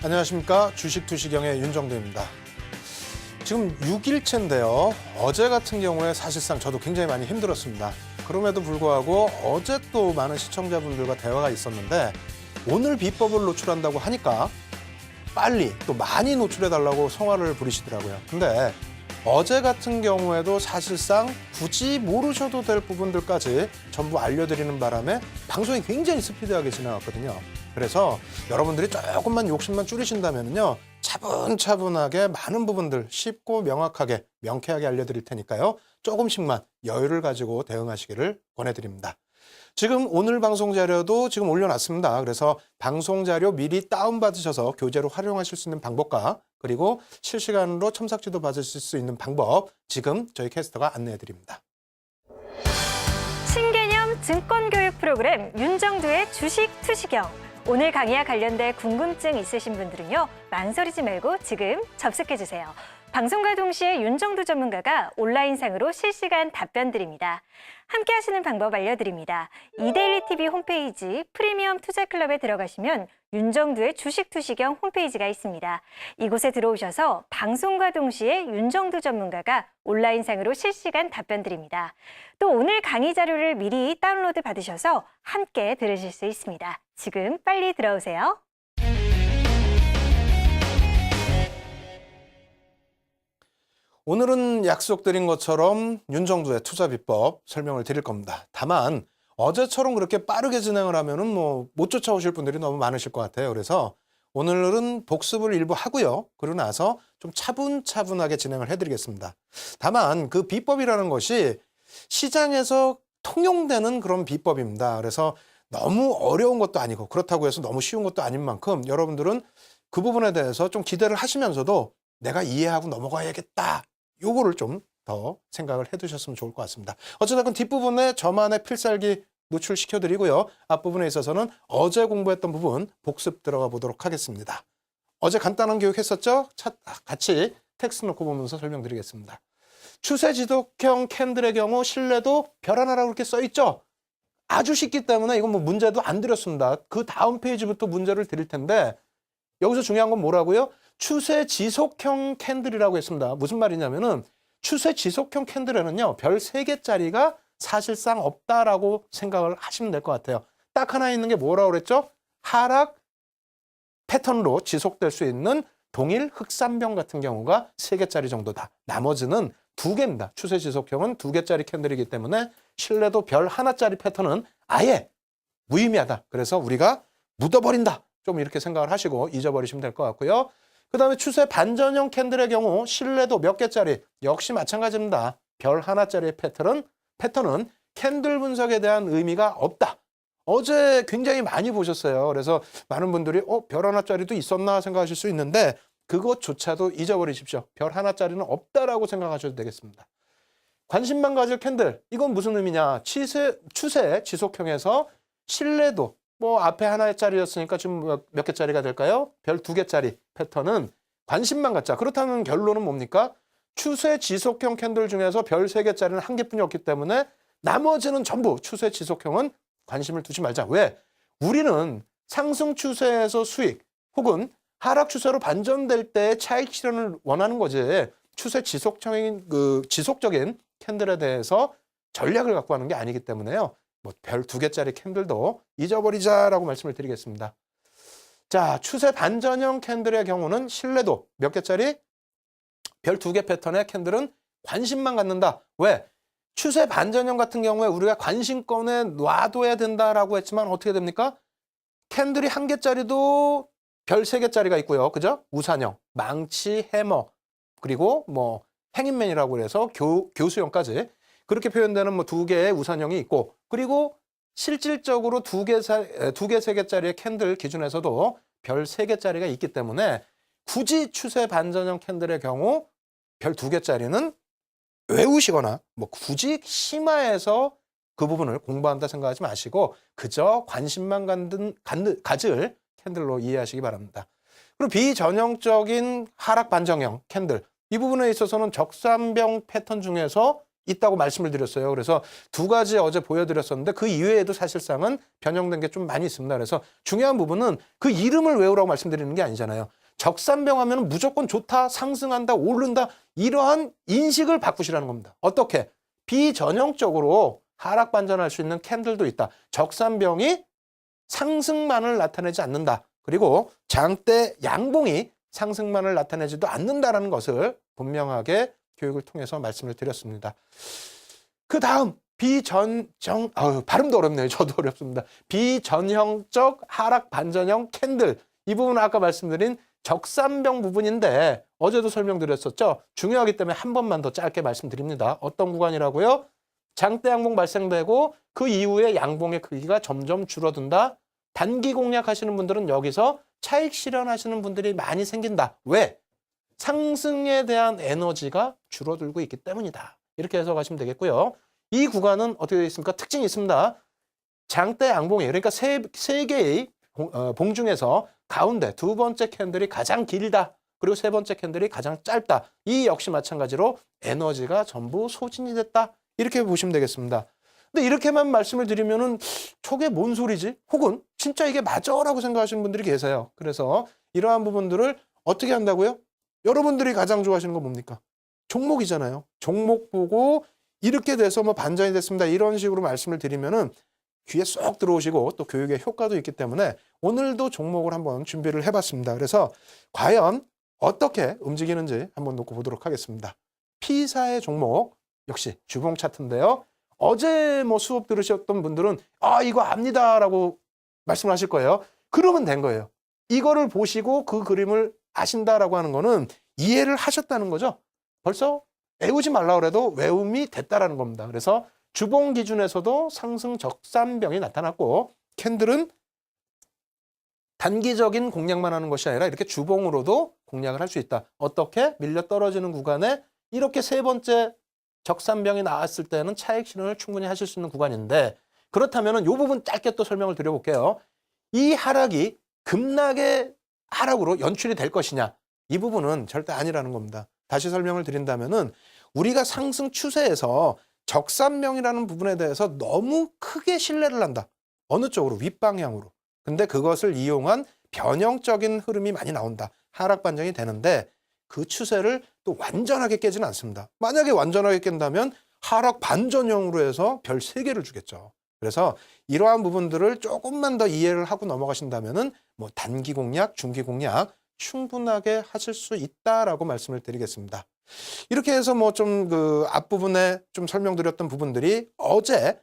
안녕하십니까. 주식투시경의 윤정도입니다. 지금 6일째인데요. 어제 같은 경우에 사실상 저도 굉장히 많이 힘들었습니다. 그럼에도 불구하고 어제 또 많은 시청자분들과 대화가 있었는데 오늘 비법을 노출한다고 하니까 빨리 또 많이 노출해달라고 성화를 부리시더라고요. 근데 어제 같은 경우에도 사실상 굳이 모르셔도 될 부분들까지 전부 알려드리는 바람에 방송이 굉장히 스피드하게 지나갔거든요. 그래서 여러분들이 조금만 욕심만 줄이신다면요, 차분차분하게 많은 부분들 쉽고 명확하게 명쾌하게 알려드릴 테니까요, 조금씩만 여유를 가지고 대응하시기를 권해드립니다. 지금 오늘 방송 자료도 지금 올려놨습니다. 그래서 방송 자료 미리 다운받으셔서 교재로 활용하실 수 있는 방법과 그리고 실시간으로 첨삭지도 받으실 수 있는 방법 지금 저희 캐스터가 안내해드립니다. 신개념 증권교육 프로그램 윤정두의 주식 투시경. 오늘 강의와 관련된 궁금증 있으신 분들은요, 망설이지 말고 지금 접속해주세요. 방송과 동시에 윤정두 전문가가 온라인상으로 실시간 답변 드립니다. 함께 하시는 방법 알려드립니다. 이데일리TV 홈페이지 프리미엄 투자클럽에 들어가시면 윤정두의 주식 투시경 홈페이지가 있습니다. 이곳에 들어오셔서 방송과 동시에 윤정두 전문가가 온라인상으로 실시간 답변 드립니다. 또 오늘 강의 자료를 미리 다운로드 받으셔서 함께 들으실 수 있습니다. 지금 빨리 들어오세요. 오늘은 약속드린 것처럼 윤정두의 투자 비법 설명을 드릴 겁니다. 다만 어제처럼 그렇게 빠르게 진행을 하면은 못 쫓아오실 분들이 너무 많으실 것 같아요. 그래서 오늘은 복습을 일부 하고요. 그러고 나서 좀 차분차분하게 진행을 해드리겠습니다. 다만 그 비법이라는 것이 시장에서 통용되는 그런 비법입니다. 그래서 너무 어려운 것도 아니고 그렇다고 해서 너무 쉬운 것도 아닌 만큼 여러분들은 그 부분에 대해서 좀 기대를 하시면서도 내가 이해하고 넘어가야겠다. 요거를 좀 더 생각을 해두셨으면 좋을 것 같습니다. 어쨌든 뒷부분에 저만의 필살기 노출시켜드리고요. 앞부분에 있어서는 어제 공부했던 부분 복습 들어가 보도록 하겠습니다. 어제 간단한 교육 했었죠? 같이 텍스트 놓고 보면서 설명드리겠습니다. 추세 지속형 캔들의 경우 신뢰도 별 하나라고 이렇게 써있죠? 아주 쉽기 때문에 이건 문제도 안 드렸습니다. 그 다음 페이지부터 문제를 드릴 텐데 여기서 중요한 건 뭐라고요? 추세 지속형 캔들이라고 했습니다. 무슨 말이냐면은 추세 지속형 캔들에는요, 별 3개짜리가 사실상 없다라고 생각을 하시면 될 것 같아요. 딱 하나 있는 게 뭐라고 그랬죠? 하락 패턴으로 지속될 수 있는 동일 흑산병 같은 경우가 3개짜리 정도다. 나머지는 2개입니다. 추세 지속형은 2개짜리 캔들이기 때문에 신뢰도 별 하나짜리 패턴은 아예 무의미하다. 그래서 우리가 묻어버린다. 좀 이렇게 생각을 하시고 잊어버리시면 될 것 같고요. 그 다음에 추세 반전형 캔들의 경우 신뢰도 몇 개짜리 역시 마찬가지입니다. 별 하나짜리의 패턴은 캔들 분석에 대한 의미가 없다. 어제 굉장히 많이 보셨어요. 그래서 많은 분들이 별 하나짜리도 있었나 생각하실 수 있는데 그것조차도 잊어버리십시오. 별 하나짜리는 없다라고 생각하셔도 되겠습니다. 관심만 가질 캔들, 이건 무슨 의미냐? 추세 지속형에서 신뢰도 앞에 하나짜리였으니까 지금 몇 개짜리가 될까요? 별 2개짜리 패턴은 관심만 갖자. 그렇다는 결론은 뭡니까? 추세 지속형 캔들 중에서 별 3개짜리는 1개뿐이 없기 때문에 나머지는 전부 추세 지속형은 관심을 두지 말자. 왜? 우리는 상승 추세에서 수익 혹은 하락 추세로 반전될 때 차익 실현을 원하는 거지. 추세 지속적인 캔들에 대해서 전략을 갖고 하는 게 아니기 때문에요. 별 2개짜리 캔들도 잊어버리자라고 말씀을 드리겠습니다. 자, 추세 반전형 캔들의 경우는 신뢰도 몇 개짜리? 별 2개 패턴의 캔들은 관심만 갖는다. 왜? 추세 반전형 같은 경우에 우리가 관심권에 놔둬야 된다라고 했지만 어떻게 됩니까? 캔들이 1개짜리도 별 3개짜리가 있고요. 그죠? 우산형, 망치, 해머, 그리고 행인맨이라고 해서 교수형까지 그렇게 표현되는 2개의 우산형이 있고, 그리고 실질적으로 2개, 3개짜리의 캔들 기준에서도 별 3개짜리가 있기 때문에 굳이 추세 반전형 캔들의 경우 별 2개짜리는 외우시거나 굳이 심화해서 그 부분을 공부한다 생각하지 마시고 그저 관심만 가질 캔들로 이해하시기 바랍니다. 그리고 비전형적인 하락 반전형 캔들, 이 부분에 있어서는 적산병 패턴 중에서 있다고 말씀을 드렸어요. 그래서 두 가지 어제 보여드렸었는데 그 이외에도 사실상은 변형된 게 좀 많이 있습니다. 그래서 중요한 부분은 그 이름을 외우라고 말씀드리는 게 아니잖아요. 적산병 하면 무조건 좋다, 상승한다, 오른다 이러한 인식을 바꾸시라는 겁니다. 어떻게? 비전형적으로 하락 반전할 수 있는 캔들도 있다. 적산병이 상승만을 나타내지 않는다. 그리고 장대 양봉이 상승만을 나타내지도 않는다라는 것을 분명하게 교육을 통해서 말씀을 드렸습니다. 그 다음 발음도 어렵네요. 저도 어렵습니다. 비전형적 하락 반전형 캔들. 이 부분은 아까 말씀드린 적산병 부분인데 어제도 설명드렸었죠. 중요하기 때문에 한 번만 더 짧게 말씀드립니다. 어떤 구간이라고요? 장대 양봉 발생되고 그 이후에 양봉의 크기가 점점 줄어든다. 단기 공략하시는 분들은 여기서 차익 실현하시는 분들이 많이 생긴다. 왜? 상승에 대한 에너지가 줄어들고 있기 때문이다. 이렇게 해석하시면 되겠고요. 이 구간은 어떻게 되어 있습니까? 특징이 있습니다. 장대 양봉이 그러니까 세 개의 봉 중에서 가운데 두 번째 캔들이 가장 길다. 그리고 세 번째 캔들이 가장 짧다. 이 역시 마찬가지로 에너지가 전부 소진이 됐다. 이렇게 보시면 되겠습니다. 근데 이렇게만 말씀을 드리면은 저게 뭔 소리지? 혹은 진짜 이게 맞아라고 생각하시는 분들이 계세요. 그래서 이러한 부분들을 어떻게 한다고요? 여러분들이 가장 좋아하시는 건 뭡니까? 종목이잖아요. 종목 보고 이렇게 돼서 뭐 반전이 됐습니다. 이런 식으로 말씀을 드리면은 귀에 쏙 들어오시고 또 교육의 효과도 있기 때문에 오늘도 종목을 한번 준비를 해봤습니다. 그래서 과연 어떻게 움직이는지 한번 놓고 보도록 하겠습니다. P사의 종목 역시 주봉 차트인데요. 어제 뭐 수업 들으셨던 분들은 이거 압니다라고 말씀을 하실 거예요. 그러면 된 거예요. 이거를 보시고 그 그림을 아신다라고 하는 거는 이해를 하셨다는 거죠. 벌써 외우지 말라 그래도 외움이 됐다라는 겁니다. 그래서 주봉 기준에서도 상승 적산병이 나타났고 캔들은 단기적인 공략만 하는 것이 아니라 이렇게 주봉으로도 공략을 할 수 있다. 어떻게? 밀려 떨어지는 구간에 이렇게 세 번째 적산병이 나왔을 때는 차익 실현을 충분히 하실 수 있는 구간인데 그렇다면 이 부분 짧게 또 설명을 드려볼게요. 이 하락이 급락의 하락으로 연출이 될 것이냐? 이 부분은 절대 아니라는 겁니다. 다시 설명을 드린다면은 우리가 상승 추세에서 적산병이라는 부분에 대해서 너무 크게 신뢰를 한다. 어느 쪽으로? 윗방향으로. 근데 그것을 이용한 변형적인 흐름이 많이 나온다. 하락 반전이 되는데 그 추세를 또 완전하게 깨지는 않습니다. 만약에 완전하게 깬다면 하락 반전형으로 해서 별 3개를 주겠죠. 그래서 이러한 부분들을 조금만 더 이해를 하고 넘어가신다면은 뭐 단기 공략, 중기 공략 충분하게 하실 수 있다라고 말씀을 드리겠습니다. 이렇게 해서 뭐 좀 그 앞부분에 좀 설명드렸던 부분들이 어제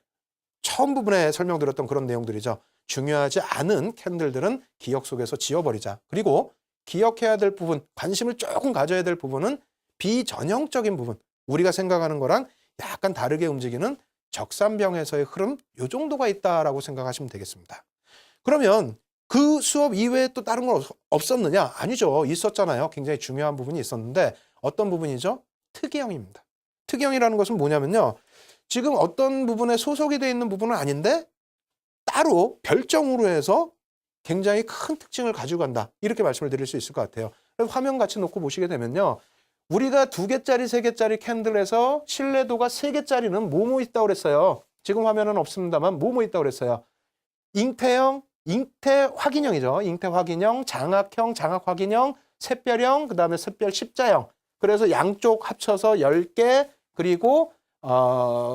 처음 부분에 설명드렸던 그런 내용들이죠. 중요하지 않은 캔들들은 기억 속에서 지워버리자. 그리고 기억해야 될 부분, 관심을 조금 가져야 될 부분은 비전형적인 부분, 우리가 생각하는 거랑 약간 다르게 움직이는 적산병에서의 흐름, 요 정도가 있다라고 생각하시면 되겠습니다. 그러면 그 수업 이외에 또 다른 건 없었느냐? 아니죠. 있었잖아요. 굉장히 중요한 부분이 있었는데 어떤 부분이죠? 특이형입니다. 특이형이라는 것은 뭐냐면요. 지금 어떤 부분에 소속이 되어 있는 부분은 아닌데 따로 별정으로 해서 굉장히 큰 특징을 가지고 간다. 이렇게 말씀을 드릴 수 있을 것 같아요. 그래서 화면 같이 놓고 보시게 되면요. 우리가 2개짜리, 3개짜리 캔들에서 신뢰도가 3개짜리는 뭐뭐 있다고 그랬어요. 지금 화면은 없습니다만 뭐뭐 있다고 그랬어요. 잉태형, 잉태 확인형이죠. 잉태 확인형, 장악형, 장악 확인형, 샛별형, 그 다음에 샛별 십자형. 그래서 양쪽 합쳐서 10개, 그리고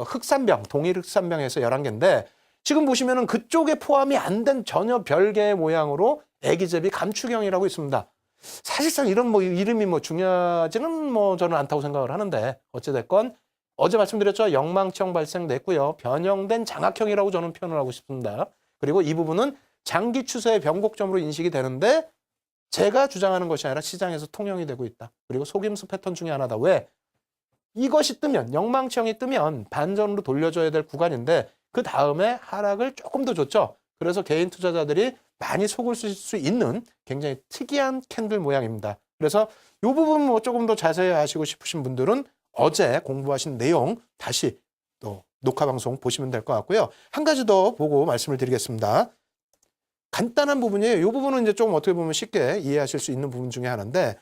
흑산병, 동일 흑산병에서 11개인데 지금 보시면은 그쪽에 포함이 안 된 전혀 별개의 모양으로 애기제비 감축형이라고 있습니다. 사실상 이런 뭐 이름이 뭐 중요하지는 뭐 저는 않다고 생각을 하는데 어찌됐건 어제 말씀드렸죠. 영망청 발생됐고요. 변형된 장악형이라고 저는 표현을 하고 싶습니다. 그리고 이 부분은 장기 추세의 변곡점으로 인식이 되는데 제가 주장하는 것이 아니라 시장에서 통용이 되고 있다. 그리고 속임수 패턴 중에 하나다. 왜? 이것이 뜨면, 영망청이 뜨면 반전으로 돌려줘야 될 구간인데 그 다음에 하락을 조금 더 줬죠. 그래서 개인 투자자들이 많이 속을 수 있는 굉장히 특이한 캔들 모양입니다. 그래서 이 부분 뭐 조금 더 자세히 아시고 싶으신 분들은 어제 공부하신 내용 다시 또 녹화 방송 보시면 될 것 같고요. 한 가지 더 보고 말씀을 드리겠습니다. 간단한 부분이에요. 이 부분은 이제 좀 어떻게 보면 쉽게 이해하실 수 있는 부분 중에 하나인데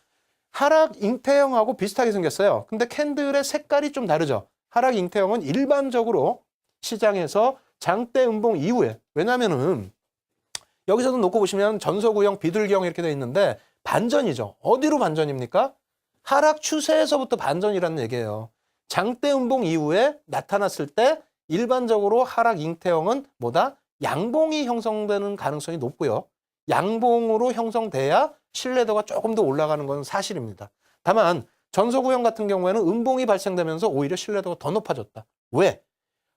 하락 잉태형하고 비슷하게 생겼어요. 근데 캔들의 색깔이 좀 다르죠. 하락 잉태형은 일반적으로 시장에서 장대 음봉 이후에, 왜냐면은 여기서도 놓고 보시면 전서구형, 비둘기형 이렇게 돼 있는데 반전이죠. 어디로 반전입니까? 하락 추세에서부터 반전이라는 얘기예요. 장대 음봉 이후에 나타났을 때 일반적으로 하락 잉태형은 뭐다? 양봉이 형성되는 가능성이 높고요. 양봉으로 형성돼야 신뢰도가 조금 더 올라가는 건 사실입니다. 다만 전서구형 같은 경우에는 음봉이 발생되면서 오히려 신뢰도가 더 높아졌다. 왜?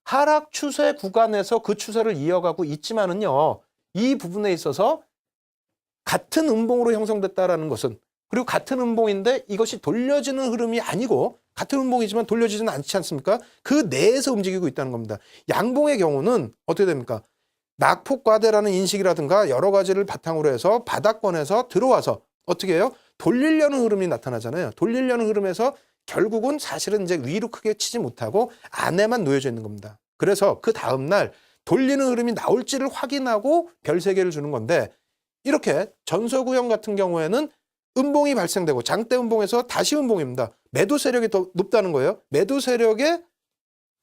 하락 추세 구간에서 그 추세를 이어가고 있지만은요, 이 부분에 있어서 같은 음봉으로 형성됐다라는 것은, 그리고 같은 음봉인데 이것이 돌려지는 흐름이 아니고 같은 음봉이지만 돌려지지는 않지 않습니까? 그 내에서 움직이고 있다는 겁니다. 양봉의 경우는 어떻게 됩니까? 낙폭과대라는 인식이라든가 여러 가지를 바탕으로 해서 바닥권에서 들어와서 어떻게 해요? 돌리려는 흐름이 나타나잖아요. 돌리려는 흐름에서 결국은 사실은 이제 위로 크게 치지 못하고 안에만 놓여져 있는 겁니다. 그래서 그 다음날 돌리는 흐름이 나올지를 확인하고 별 3개를 주는 건데, 이렇게 전서구형 같은 경우에는 음봉이 발생되고 장대 음봉에서 다시 음봉입니다. 매도 세력이 더 높다는 거예요. 매도 세력의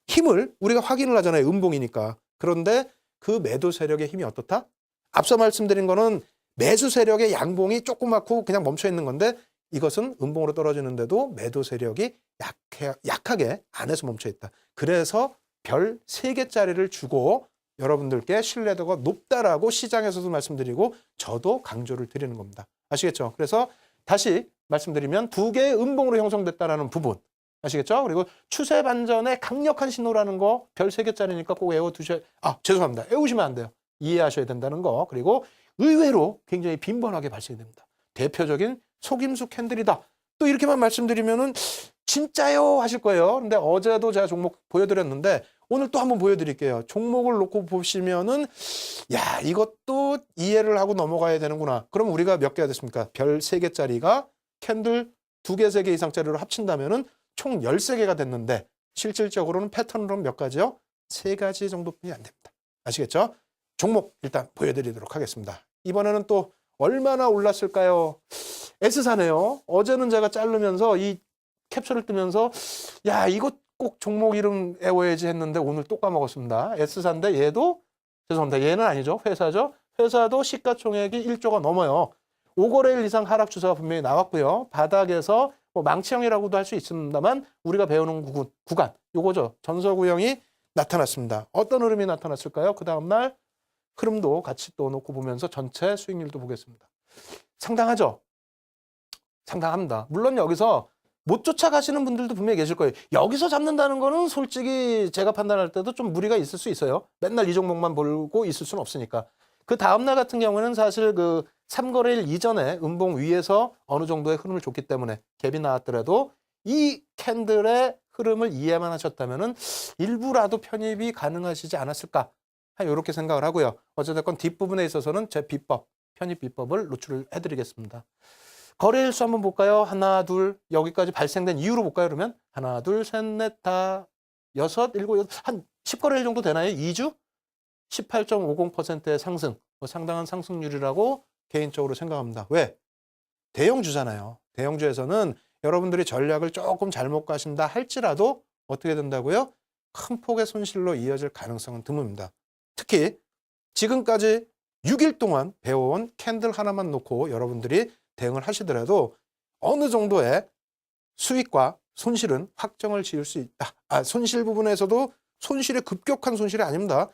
힘을 우리가 확인을 하잖아요. 음봉이니까. 그런데 그 매도 세력의 힘이 어떻다? 앞서 말씀드린 거는 매수 세력의 양봉이 조그맣고 그냥 멈춰 있는 건데, 이것은 음봉으로 떨어지는데도 매도 세력이 약하게 안에서 멈춰 있다. 그래서 별 3개짜리를 주고 여러분들께 신뢰도가 높다라고 시장에서도 말씀드리고 저도 강조를 드리는 겁니다. 아시겠죠? 그래서 다시 말씀드리면 2개의 음봉으로 형성됐다라는 부분. 아시겠죠? 그리고 추세 반전의 강력한 신호라는 거 별 3개짜리니까 꼭 외워두셔야, 죄송합니다. 외우시면 안 돼요. 이해하셔야 된다는 거. 그리고 의외로 굉장히 빈번하게 발생됩니다. 대표적인 속임수 캔들이다. 또 이렇게만 말씀드리면은 진짜요 하실 거예요. 근데 어제도 제가 종목 보여드렸는데 오늘 또 한번 보여드릴게요. 종목을 놓고 보시면은 야, 이것도 이해를 하고 넘어가야 되는구나. 그럼 우리가 몇 개가 됐습니까? 별 3개짜리가 캔들 2개, 3개 이상짜리로 합친다면은 총 13개가 됐는데 실질적으로는 패턴으로는 몇 가지요? 3가지 정도뿐이 안 됩니다. 아시겠죠? 종목 일단 보여드리도록 하겠습니다. 이번에는 또 얼마나 올랐을까요? S사네요. 어제는 제가 자르면서 이 캡처를 뜨면서 야, 이거 꼭 종목 이름 외워야지 했는데 오늘 또 까먹었습니다. S사인데 얘도 죄송합니다. 얘는 아니죠. 회사죠. 회사도 시가총액이 1조가 넘어요. 5거래일 이상 하락 추세가 분명히 나왔고요. 바닥에서 뭐 망치형이라고도 할 수 있습니다만 우리가 배우는 구간 요거죠. 전서구형이 나타났습니다. 어떤 흐름이 나타났을까요? 그 다음날 흐름도 같이 또 놓고 보면서 전체 수익률도 보겠습니다. 상당하죠? 상당합니다. 물론 여기서 못 쫓아가시는 분들도 분명히 계실 거예요. 여기서 잡는다는 거는 솔직히 제가 판단할 때도 좀 무리가 있을 수 있어요. 맨날 이 종목만 보고 있을 수는 없으니까. 그 다음날 같은 경우에는 사실 그 3거래일 이전에 음봉 위에서 어느 정도의 흐름을 줬기 때문에 갭이 나왔더라도 이 캔들의 흐름을 이해만 하셨다면은 일부라도 편입이 가능하시지 않았을까? 이렇게 생각을 하고요. 어쨌든 뒷부분에 있어서는 제 비법, 편입 비법을 노출을 해드리겠습니다. 거래일수 한번 볼까요? 하나, 둘, 여기까지 발생된 이유로 볼까요? 그러면 하나, 둘, 셋, 넷, 다, 여섯, 일곱, 여덟, 한 10거래일 정도 되나요? 2주? 18.50%의 상승, 상당한 상승률이라고 개인적으로 생각합니다. 왜? 대형주잖아요. 대형주에서는 여러분들이 전략을 조금 잘못 가신다 할지라도 어떻게 된다고요? 큰 폭의 손실로 이어질 가능성은 드뭅니다. 특히 지금까지 6일 동안 배워온 캔들 하나만 놓고 여러분들이 대응을 하시더라도 어느 정도의 수익과 손실은 확정을 지을 수 있다. 손실 부분에서도 손실이 급격한 손실이 아닙니다.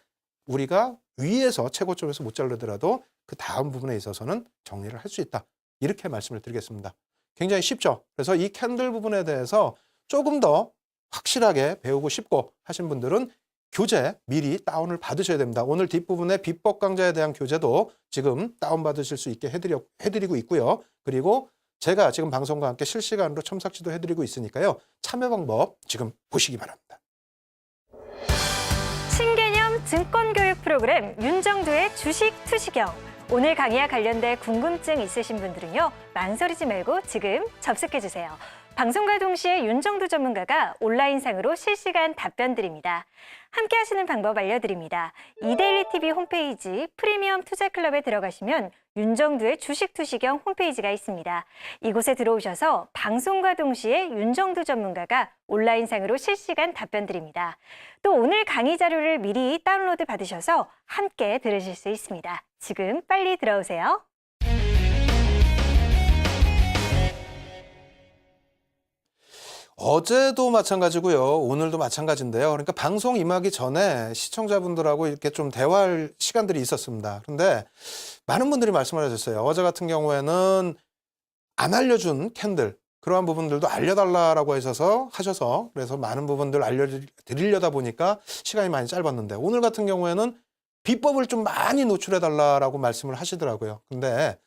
우리가 위에서 최고점에서 못 자르더라도 그 다음 부분에 있어서는 정리를 할 수 있다. 이렇게 말씀을 드리겠습니다. 굉장히 쉽죠. 그래서 이 캔들 부분에 대해서 조금 더 확실하게 배우고 싶고 하신 분들은 교재 미리 다운을 받으셔야 됩니다. 오늘 뒷부분에 비법 강좌에 대한 교재도 지금 다운받으실 수 있게 해드리고 있고요. 그리고 제가 지금 방송과 함께 실시간으로 첨삭지도 해드리고 있으니까요. 참여 방법 지금 보시기 바랍니다. 신개념 증권교육 프로그램 윤정두의 주식 투시경. 오늘 강의와 관련된 궁금증 있으신 분들은요. 망설이지 말고 지금 접속해주세요. 방송과 동시에 윤정두 전문가가 온라인상으로 실시간 답변 드립니다. 함께 하시는 방법 알려드립니다. 이데일리 TV 홈페이지 프리미엄 투자클럽에 들어가시면 윤정두의 주식 투시경 홈페이지가 있습니다. 이곳에 들어오셔서 방송과 동시에 윤정두 전문가가 온라인상으로 실시간 답변 드립니다. 또 오늘 강의 자료를 미리 다운로드 받으셔서 함께 들으실 수 있습니다. 지금 빨리 들어오세요. 어제도 마찬가지고요. 오늘도 마찬가지인데요. 그러니까 방송 임하기 전에 시청자분들하고 이렇게 좀 대화할 시간들이 있었습니다. 그런데 많은 분들이 말씀을 하셨어요. 어제 같은 경우에는 안 알려준 캔들, 그러한 부분들도 알려달라고 하셔서 그래서 많은 부분들 알려드리려다 보니까 시간이 많이 짧았는데 오늘 같은 경우에는 비법을 좀 많이 노출해달라고 말씀을 하시더라고요. 근데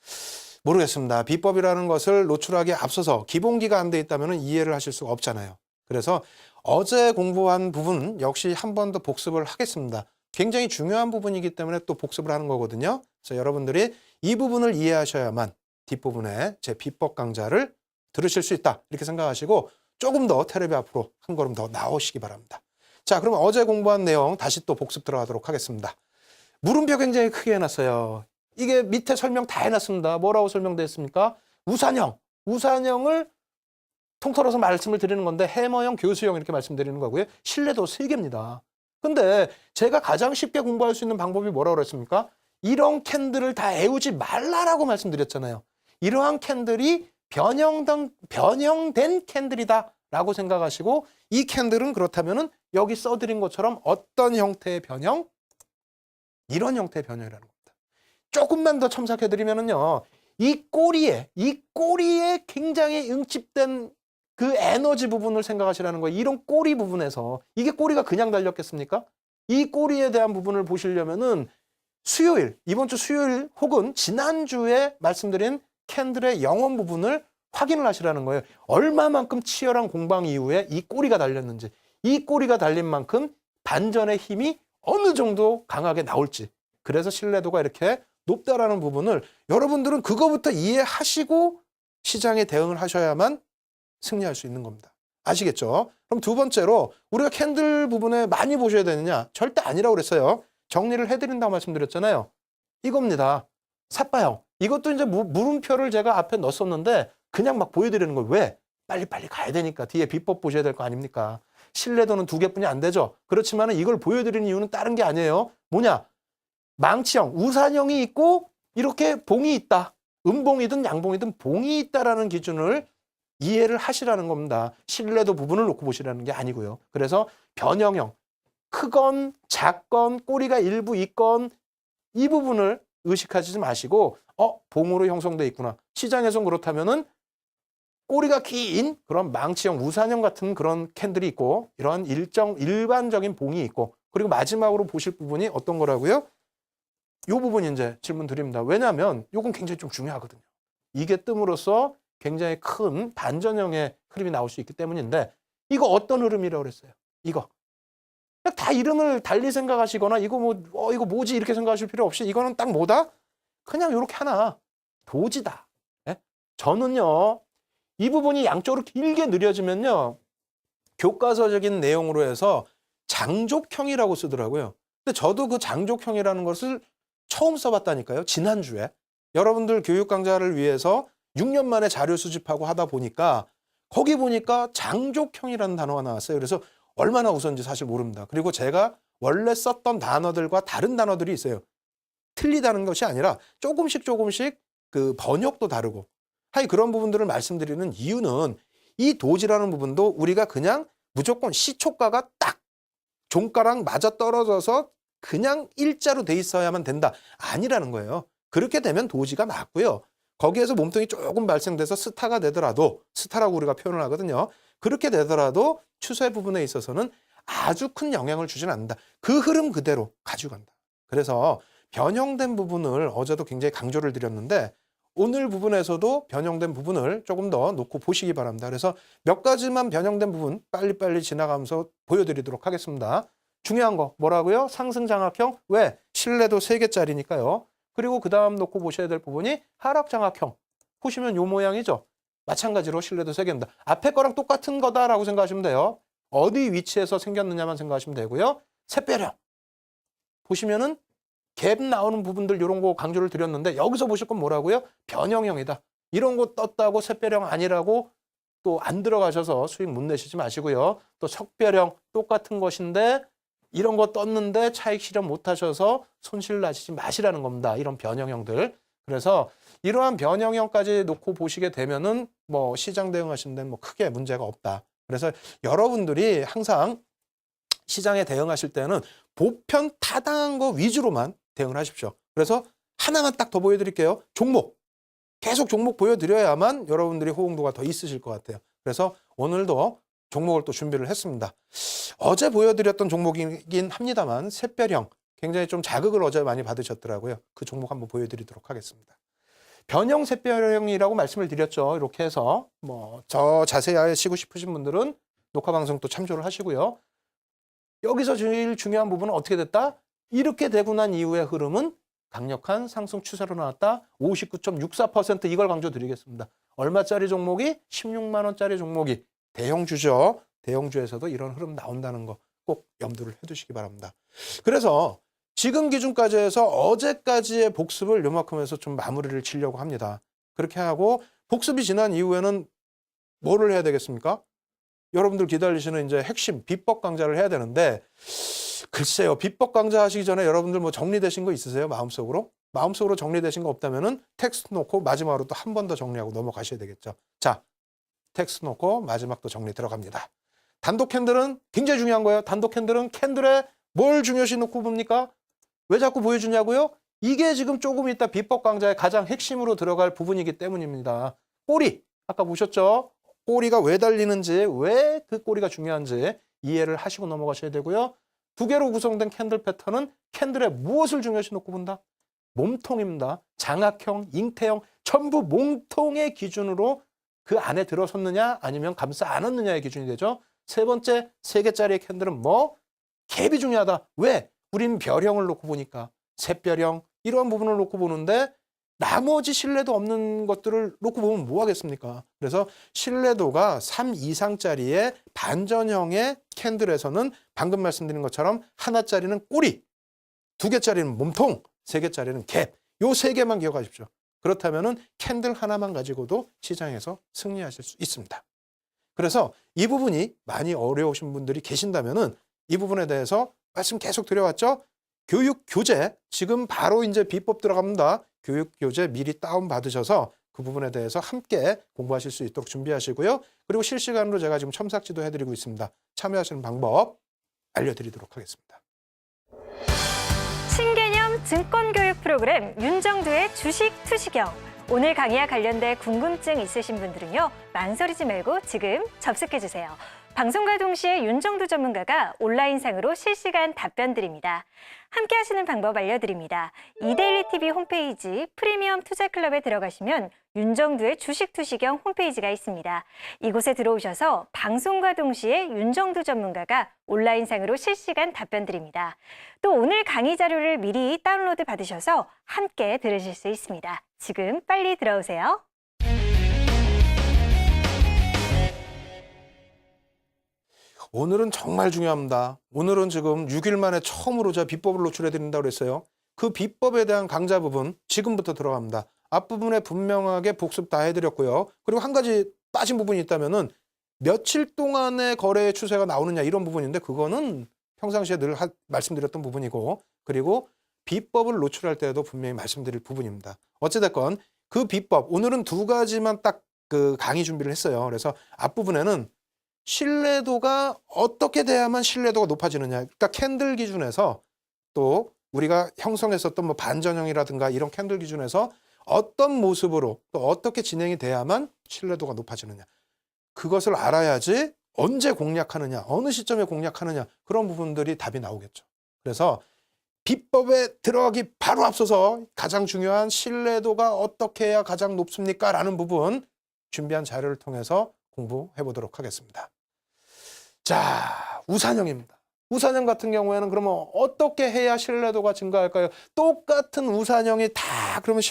모르겠습니다. 비법이라는 것을 노출하기에 앞서서 기본기가 안 돼 있다면 이해를 하실 수가 없잖아요. 그래서 어제 공부한 부분 역시 한 번 더 복습을 하겠습니다. 굉장히 중요한 부분이기 때문에 또 복습을 하는 거거든요. 그래서 여러분들이 이 부분을 이해하셔야만 뒷부분에 제 비법 강좌를 들으실 수 있다. 이렇게 생각하시고 조금 더 텔레비 앞으로 한 걸음 더 나오시기 바랍니다. 자, 그럼 어제 공부한 내용 다시 또 복습 들어가도록 하겠습니다. 물음표 굉장히 크게 해놨어요. 이게 밑에 설명 다 해놨습니다. 뭐라고 설명되어 있습니까? 우산형. 우산형을 통틀어서 말씀을 드리는 건데 해머형, 교수형 이렇게 말씀드리는 거고요. 신뢰도 3개입니다. 근데 제가 가장 쉽게 공부할 수 있는 방법이 뭐라고 그랬습니까? 이런 캔들을 다 애우지 말라라고 말씀드렸잖아요. 이러한 캔들이 변형된 캔들이다 라고 생각하시고 이 캔들은 그렇다면은 여기 써드린 것처럼 어떤 형태의 변형? 이런 형태의 변형이라는 겁니다. 조금만 더 첨삭해드리면은요, 이 꼬리에 굉장히 응집된 그 에너지 부분을 생각하시라는 거예요. 이런 꼬리 부분에서 이게 꼬리가 그냥 달렸겠습니까? 이 꼬리에 대한 부분을 보시려면은 이번 주 수요일 혹은 지난주에 말씀드린 캔들의 영원 부분을 확인을 하시라는 거예요. 얼마만큼 치열한 공방 이후에 이 꼬리가 달렸는지, 이 꼬리가 달린 만큼 반전의 힘이 어느 정도 강하게 나올지. 그래서 신뢰도가 이렇게 높다라는 부분을 여러분들은 그거부터 이해하시고 시장에 대응을 하셔야만 승리할 수 있는 겁니다. 아시겠죠? 그럼 두 번째로 우리가 캔들 부분에 많이 보셔야 되느냐? 절대 아니라고 그랬어요. 정리를 해드린다고 말씀드렸잖아요. 이겁니다. 삿바형. 이것도 이제 물음표를 제가 앞에 넣었었는데 그냥 막 보여드리는 거예요. 왜? 빨리빨리 가야 되니까. 뒤에 비법 보셔야 될 거 아닙니까? 신뢰도는 2개뿐이 안 되죠. 그렇지만 이걸 보여드리는 이유는 다른 게 아니에요. 뭐냐? 망치형, 우산형이 있고 이렇게 봉이 있다. 음봉이든 양봉이든 봉이 있다라는 기준을 이해를 하시라는 겁니다. 신뢰도 부분을 놓고 보시라는 게 아니고요. 그래서 변형형, 크건 작건 꼬리가 일부 있건 이 부분을 의식하지 마시고 봉으로 형성돼 있구나. 시장에선 그렇다면은 꼬리가 긴 그런 망치형, 우산형 같은 그런 캔들이 있고 이런 일반적인 봉이 있고 그리고 마지막으로 보실 부분이 어떤 거라고요? 이 부분이 이제 질문 드립니다. 왜냐하면 이건 굉장히 좀 중요하거든요. 이게 뜸으로써 굉장히 큰 반전형의 흐름이 나올 수 있기 때문인데 이거 어떤 흐름이라고 그랬어요? 이거. 다 이름을 달리 생각하시거나 이거 뭐지 이렇게 생각하실 필요 없이 이거는 딱 뭐다? 그냥 이렇게 하나 도지다. 예? 저는요. 이 부분이 양쪽으로 길게 느려지면요. 교과서적인 내용으로 해서 장족형이라고 쓰더라고요. 근데 저도 그 장족형이라는 것을 처음 써봤다니까요. 지난주에. 여러분들 교육 강좌를 위해서 6년 만에 자료 수집하고 하다 보니까 거기 보니까 장족형이라는 단어가 나왔어요. 그래서 얼마나 우선인지 사실 모릅니다. 그리고 제가 원래 썼던 단어들과 다른 단어들이 있어요. 틀리다는 것이 아니라 조금씩 그 번역도 다르고 그런 부분들을 말씀드리는 이유는 이 도지라는 부분도 우리가 그냥 무조건 시초가가 딱 종가랑 맞아 떨어져서 그냥 일자로 돼 있어야만 된다. 아니라는 거예요. 그렇게 되면 도지가 맞고요. 거기에서 몸통이 조금 발생돼서 스타가 되더라도 스타라고 우리가 표현을 하거든요. 그렇게 되더라도 추세 부분에 있어서는 아주 큰 영향을 주지는 않는다. 그 흐름 그대로 가지고 간다. 그래서 변형된 부분을 어제도 굉장히 강조를 드렸는데 오늘 부분에서도 변형된 부분을 조금 더 놓고 보시기 바랍니다. 그래서 몇 가지만 변형된 부분 빨리빨리 지나가면서 보여드리도록 하겠습니다. 중요한 거 뭐라고요? 상승장악형. 왜? 신뢰도 3개짜리니까요. 그리고 그 다음 놓고 보셔야 될 부분이 하락장악형. 보시면 요 모양이죠. 마찬가지로 신뢰도 세개입니다. 앞에 거랑 똑같은 거다라고 생각하시면 돼요. 어디 위치에서 생겼느냐만 생각하시면 되고요. 샛별형 보시면은 갭 나오는 부분들 이런 거 강조를 드렸는데 여기서 보실 건 뭐라고요? 변형형이다. 이런 거 떴다고 샛별형 아니라고 또 안 들어가셔서 수익 못 내시지 마시고요. 또 석별형 똑같은 것인데 이런 거 떴는데 차익 실현 못 하셔서 손실 나시지 마시라는 겁니다. 이런 변형형들. 그래서 이러한 변형형까지 놓고 보시게 되면은 뭐 시장 대응하시는 데는 뭐 크게 문제가 없다. 그래서 여러분들이 항상 시장에 대응하실 때는 보편 타당한 거 위주로만 대응을 하십시오. 그래서 하나만 딱 더 보여드릴게요. 종목. 계속 종목 보여드려야만 여러분들이 호응도가 더 있으실 것 같아요. 그래서 오늘도 종목을 또 준비를 했습니다. 어제 보여드렸던 종목이긴 합니다만 샛별형 굉장히 좀 자극을 어제 많이 받으셨더라고요. 그 종목 한번 보여드리도록 하겠습니다. 변형 샛별형이라고 말씀을 드렸죠. 이렇게 해서 뭐 저 자세히 아시고 싶으신 분들은 녹화 방송 또 참조를 하시고요. 여기서 제일 중요한 부분은 어떻게 됐다? 이렇게 되고 난 이후의 흐름은 강력한 상승 추세로 나왔다. 59.64% 이걸 강조드리겠습니다. 얼마짜리 종목이? 16만 원짜리 종목이 대형주죠. 대형주에서도 이런 흐름 나온다는 거 꼭 염두를 해두시기 바랍니다. 그래서 지금 기준까지 해서 어제까지의 복습을 요만큼 해서 좀 마무리를 지려고 합니다. 그렇게 하고 복습이 지난 이후에는 뭐를 해야 되겠습니까? 여러분들 기다리시는 이제 핵심 비법 강좌를 해야 되는데 글쎄요. 비법 강좌 하시기 전에 여러분들 뭐 정리되신 거 있으세요? 마음속으로? 마음속으로 정리되신 거 없다면은 텍스트 놓고 마지막으로 또 한 번 더 정리하고 넘어가셔야 되겠죠. 자, 텍스트 놓고 마지막 또 정리 들어갑니다. 단독 캔들은 굉장히 중요한 거예요. 단독 캔들은 캔들에 뭘 중요시 놓고 봅니까? 왜 자꾸 보여주냐고요? 이게 지금 조금 이따 비법 강좌의 가장 핵심으로 들어갈 부분이기 때문입니다. 꼬리, 아까 보셨죠? 꼬리가 왜 달리는지, 왜 그 꼬리가 중요한지 이해를 하시고 넘어가셔야 되고요. 두 개로 구성된 캔들 패턴은 캔들에 무엇을 중요시 놓고 본다? 몸통입니다. 장악형, 잉태형, 전부 몸통의 기준으로 그 안에 들어섰느냐 아니면 감싸 안았느냐의 기준이 되죠. 세 번째, 세 개짜리의 캔들은 뭐? 갭이 중요하다. 왜? 우린 별형을 놓고 보니까 샛별형 이러한 부분을 놓고 보는데 나머지 신뢰도 없는 것들을 놓고 보면 뭐 하겠습니까? 그래서 신뢰도가 3 이상짜리의 반전형의 캔들에서는 방금 말씀드린 것처럼 하나짜리는 꼬리, 두 개짜리는 몸통, 세 개짜리는 갭. 요 세 개만 기억하십시오. 그렇다면은 캔들 하나만 가지고도 시장에서 승리하실 수 있습니다. 그래서 이 부분이 많이 어려우신 분들이 계신다면은 이 부분에 대해서 말씀 계속 드려왔죠? 교육 교재 지금 바로 이제 비법 들어갑니다. 교육 교재 미리 다운 받으셔서 그 부분에 대해서 함께 공부하실 수 있도록 준비하시고요. 그리고 실시간으로 제가 지금 첨삭지도 해드리고 있습니다. 참여하시는 방법 알려드리도록 하겠습니다. 신개념 증권교육 프로그램 윤정두의 주식 투시경. 오늘 강의와 관련된 궁금증 있으신 분들은요. 망설이지 말고 지금 접속해주세요. 방송과 동시에 윤정두 전문가가 온라인상으로 실시간 답변 드립니다. 함께 하시는 방법 알려드립니다. 이데일리 TV 홈페이지 프리미엄 투자클럽에 들어가시면 윤정두의 주식 투시경 홈페이지가 있습니다. 이곳에 들어오셔서 방송과 동시에 윤정두 전문가가 온라인상으로 실시간 답변 드립니다. 또 오늘 강의 자료를 미리 다운로드 받으셔서 함께 들으실 수 있습니다. 지금 빨리 들어오세요. 오늘은 정말 중요합니다. 오늘은 지금 6일 만에 처음으로 제가 비법을 노출해 드린다고 그랬어요. 그 비법에 대한 강좌 부분 지금부터 들어갑니다. 앞부분에 분명하게 복습 다 해드렸고요. 그리고 한 가지 빠진 부분이 있다면은 며칠 동안의 거래의 추세가 나오느냐 이런 부분인데 그거는 평상시에 늘 말씀드렸던 부분이고 그리고 비법을 노출할 때도 분명히 말씀드릴 부분입니다. 어찌됐건 그 비법 오늘은 두 가지만 딱 그 강의 준비를 했어요. 그래서 앞부분에는 신뢰도가 어떻게 돼야만 신뢰도가 높아지느냐. 그러니까 캔들 기준에서 또 우리가 형성했었던 뭐 반전형이라든가 이런 캔들 기준에서 어떤 모습으로 또 어떻게 진행이 돼야만 신뢰도가 높아지느냐. 그것을 알아야지 언제 공략하느냐, 어느 시점에 공략하느냐 그런 부분들이 답이 나오겠죠. 그래서 비법에 들어가기 바로 앞서서 가장 중요한 신뢰도가 어떻게 해야 가장 높습니까? 라는 부분 준비한 자료를 통해서 공부해 보도록 하겠습니다. 자, 우산형입니다. 우산형 같은 경우에는 그러면 어떻게 해야 신뢰도가 증가할까요? 똑같은 우산형이 다 그러면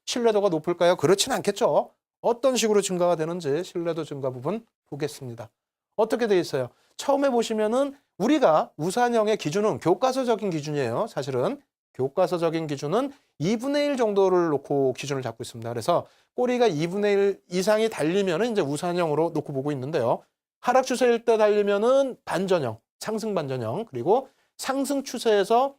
신뢰도가 높을까요? 그렇진 않겠죠. 어떤 식으로 증가가 되는지 신뢰도 증가 부분 보겠습니다. 어떻게 돼 있어요? 처음에 보시면은 우리가 우산형의 기준은 교과서적인 기준이에요. 사실은 교과서적인 기준은 2분의 1 정도를 놓고 기준을 잡고 있습니다. 그래서 꼬리가 2분의 1 이상이 달리면은 이제 우산형으로 놓고 보고 있는데요. 하락 추세일 때 달리면은 반전형, 상승 반전형, 그리고 상승 추세에서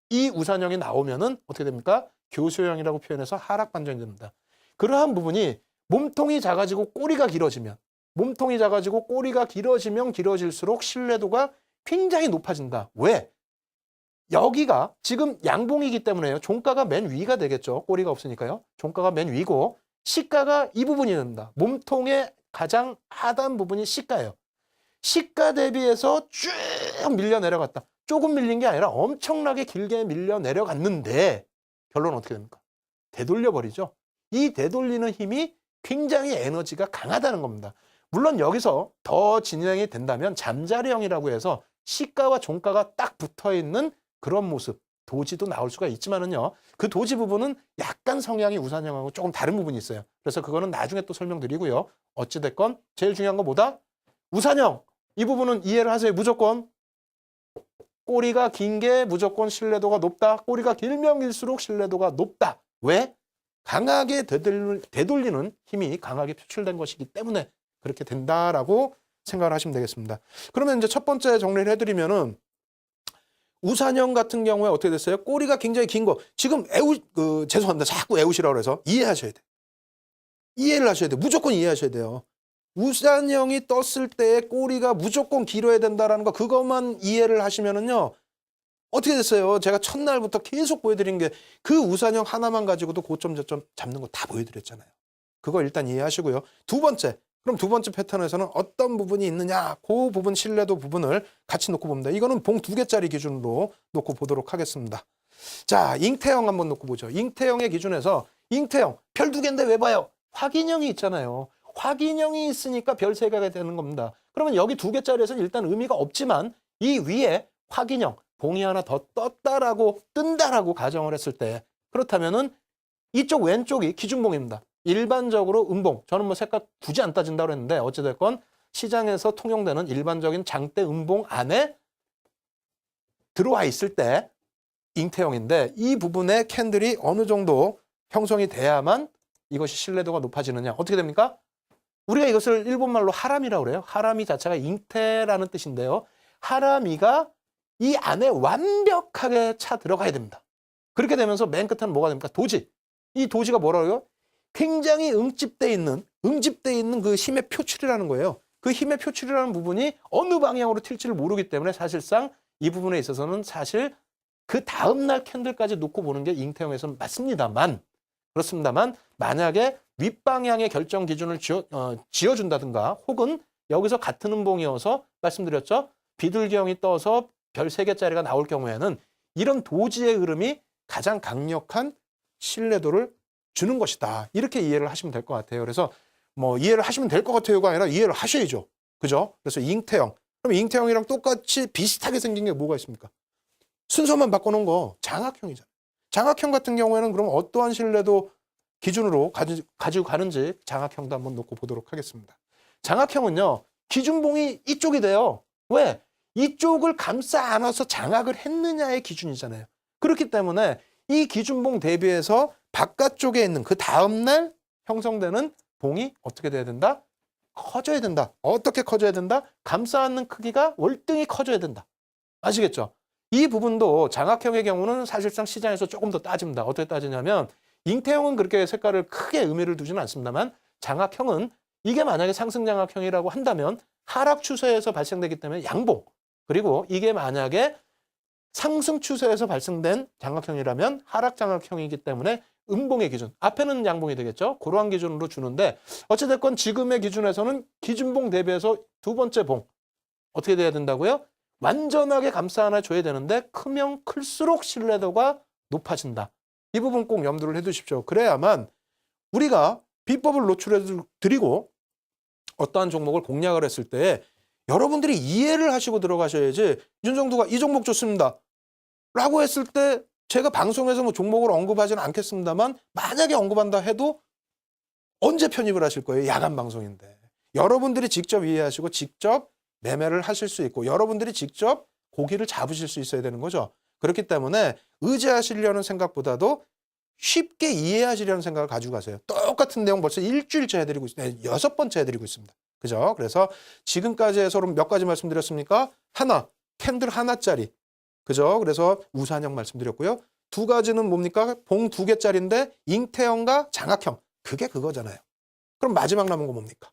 이 우산형이 나오면은 어떻게 됩니까? 교수형이라고 표현해서 하락 반전이 됩니다. 그러한 부분이 몸통이 작아지고 꼬리가 길어지면, 몸통이 작아지고 꼬리가 길어지면 길어질수록 신뢰도가 굉장히 높아진다. 왜? 여기가 지금 양봉이기 때문에요. 종가가 맨 위가 되겠죠. 꼬리가 없으니까요. 종가가 맨 위고 시가가 이 부분이 됩니다. 몸통의 가장 하단 부분이 시가예요. 시가 대비해서 쭉 밀려 내려갔다. 조금 밀린 게 아니라 엄청나게 길게 밀려 내려갔는데 결론은 어떻게 됩니까? 되돌려 버리죠. 이 되돌리는 힘이 굉장히 에너지가 강하다는 겁니다. 물론 여기서 더 진행이 된다면 잠자리형이라고 해서 시가와 종가가 딱 붙어 있는 그런 모습, 도지도 나올 수가 있지만은요. 그 도지 부분은 약간 성향이 우산형하고 조금 다른 부분이 있어요. 그래서 그거는 나중에 또 설명드리고요. 어찌됐건 제일 중요한 건 뭐다? 우산형. 이 부분은 이해를 하세요. 무조건. 꼬리가 긴 게 무조건 신뢰도가 높다. 꼬리가 길면 길수록 신뢰도가 높다. 왜? 강하게 되돌리는 힘이 강하게 표출된 것이기 때문에 그렇게 된다라고 생각을 하시면 되겠습니다. 그러면 이제 첫 번째 정리를 해드리면은 우산형 같은 경우에 어떻게 됐어요? 꼬리가 굉장히 긴 거. 지금 죄송합니다. 자꾸 애우시라고 해서 이해하셔야 돼. 이해를 하셔야 돼. 무조건 이해하셔야 돼요. 우산형이 떴을 때 꼬리가 무조건 길어야 된다라는 거 그것만 이해를 하시면은요. 어떻게 됐어요? 제가 첫날부터 계속 보여드린 게 그 우산형 하나만 가지고도 고점 저점 잡는 거 다 보여드렸잖아요. 그거 일단 이해하시고요. 두 번째. 그럼 두 번째 패턴에서는 어떤 부분이 있느냐, 그 부분 신뢰도 부분을 같이 놓고 봅니다. 이거는 봉 2개짜리 기준으로 놓고 보도록 하겠습니다. 자, 잉태형 한번 놓고 보죠. 잉태형의 기준에서 잉태형, 별 2개인데 왜 봐요? 확인형이 있잖아요. 확인형이 있으니까 별 3개가 되는 겁니다. 그러면 여기 2개짜리에서는 일단 의미가 없지만 이 위에 확인형, 봉이 하나 더 뜬다라고 가정을 했을 때 그렇다면은 이쪽 왼쪽이 기준봉입니다. 일반적으로 음봉, 저는 뭐 색깔 굳이 안 따진다고 했는데 어찌됐건 시장에서 통용되는 일반적인 장대 음봉 안에 들어와 있을 때 잉태형인데 이 부분에 캔들이 어느 정도 형성이 돼야만 이것이 신뢰도가 높아지느냐. 어떻게 됩니까? 우리가 이것을 일본말로 하라미라고 그래요. 하라미 자체가 잉태라는 뜻인데요. 하라미가 이 안에 완벽하게 차 들어가야 됩니다. 그렇게 되면서 맨 끝에는 뭐가 됩니까? 도지. 이 도지가 뭐라고요? 굉장히 응집돼 있는 그 힘의 표출이라는 거예요. 그 힘의 표출이라는 부분이 어느 방향으로 튈지를 모르기 때문에 사실상 이 부분에 있어서는 사실 그 다음날 캔들까지 놓고 보는 게 잉태형에서는 맞습니다만 그렇습니다만 만약에 윗방향의 결정 기준을 지어준다든가 혹은 여기서 같은 음봉이어서 말씀드렸죠. 비둘기형이 떠서 별 3개짜리가 나올 경우에는 이런 도지의 흐름이 가장 강력한 신뢰도를 주는 것이다. 이렇게 이해를 하시면 될 것 같아요. 그래서 뭐 이해를 하시면 될 것 같아요가 아니라 이해를 하셔야죠. 그죠? 그래서 잉태형. 그럼 잉태형이랑 똑같이 비슷하게 생긴 게 뭐가 있습니까? 순서만 바꿔놓은 거 장악형이잖아요. 장악형 같은 경우에는 그럼 어떠한 신뢰도 기준으로 가지고 가는지 장악형도 한번 놓고 보도록 하겠습니다. 장악형은요. 기준봉이 이쪽이 돼요. 왜? 이쪽을 감싸 안아서 장악을 했느냐의 기준이잖아요. 그렇기 때문에 이 기준봉 대비해서 바깥쪽에 있는 그 다음날 형성되는 봉이 어떻게 돼야 된다? 커져야 된다. 어떻게 커져야 된다? 감싸 안는 크기가 월등히 커져야 된다. 아시겠죠? 이 부분도 장악형의 경우는 사실상 시장에서 조금 더 따집니다. 어떻게 따지냐면 잉태형은 그렇게 색깔을 크게 의미를 두지는 않습니다만 장악형은 이게 만약에 상승 장악형이라고 한다면 하락 추세에서 발생되기 때문에 양봉 그리고 이게 만약에 상승 추세에서 발생된 장악형이라면 하락 장악형이기 때문에 음봉의 기준, 앞에는 양봉이 되겠죠. 그러한 기준으로 주는데 어찌됐건 지금의 기준에서는 기준봉 대비해서 두 번째 봉 어떻게 돼야 된다고요? 완전하게 감싸 안아 줘야 되는데 크면 클수록 신뢰도가 높아진다. 이 부분 꼭 염두를 해두십시오. 그래야만 우리가 비법을 노출해 드리고 어떠한 종목을 공략을 했을 때 여러분들이 이해를 하시고 들어가셔야지 윤정두가 이 종목 좋습니다. 라고 했을 때 제가 방송에서 뭐 종목을 언급하지는 않겠습니다만 만약에 언급한다 해도 언제 편입을 하실 거예요? 야간 방송인데. 여러분들이 직접 이해하시고 직접 매매를 하실 수 있고 여러분들이 직접 고기를 잡으실 수 있어야 되는 거죠. 그렇기 때문에 의지하시려는 생각보다도 쉽게 이해하시려는 생각을 가지고 가세요. 똑같은 내용 벌써 일주일째 해드리고 있습니다. 6번째 해드리고 있습니다. 그죠? 그래서 지금까지 해서 몇 가지 말씀드렸습니까? 하나, 캔들 하나짜리. 그죠? 그래서 우산형 말씀드렸고요. 두 가지는 뭡니까? 봉 2개짜리인데 잉태형과 장악형. 그게 그거잖아요. 그럼 마지막 남은 거 뭡니까?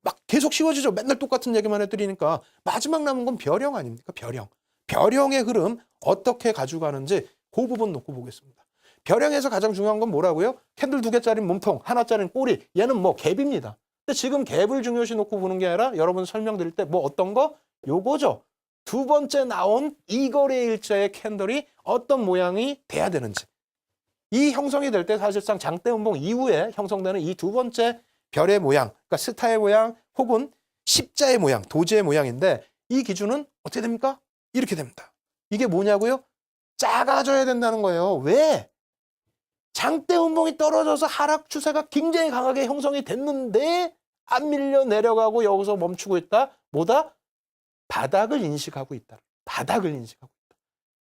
막 계속 쉬워지죠. 맨날 똑같은 얘기만 해드리니까 마지막 남은 건 별형 아닙니까? 별형. 별형의 흐름 어떻게 가져가는지 그 부분 놓고 보겠습니다. 별형에서 가장 중요한 건 뭐라고요? 캔들 2개짜리 몸통, 하나짜리는 꼬리. 얘는 뭐 갭입니다. 근데 지금 갭을 중요시 놓고 보는 게 아니라 여러분 설명드릴 때 뭐 어떤 거? 요거죠. 두 번째 나온 이거래 일자의 캔들이 어떤 모양이 돼야 되는지. 이 형성이 될 때 사실상 장대음봉 이후에 형성되는 이 두 번째 별의 모양, 그러니까 스타의 모양 혹은 십자의 모양, 도지의 모양인데 이 기준은 어떻게 됩니까? 이렇게 됩니다. 이게 뭐냐고요? 작아져야 된다는 거예요. 왜? 장대음봉이 떨어져서 하락 추세가 굉장히 강하게 형성이 됐는데 안 밀려 내려가고 여기서 멈추고 있다. 뭐다? 바닥을 인식하고 있다. 바닥을 인식하고 있다.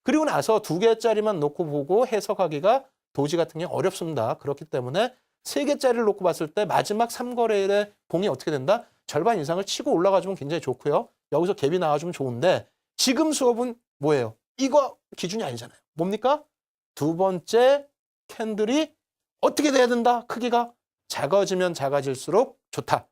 그리고 나서 2개짜리만 놓고 보고 해석하기가 도지 같은 게 어렵습니다. 그렇기 때문에 3개짜리를 놓고 봤을 때 마지막 3거래일의 봉이 어떻게 된다? 절반 이상을 치고 올라가주면 굉장히 좋고요. 여기서 갭이 나와주면 좋은데 지금 수업은 뭐예요? 이거 기준이 아니잖아요. 뭡니까? 두 번째 캔들이 어떻게 돼야 된다? 크기가 작아지면 작아질수록 좋다.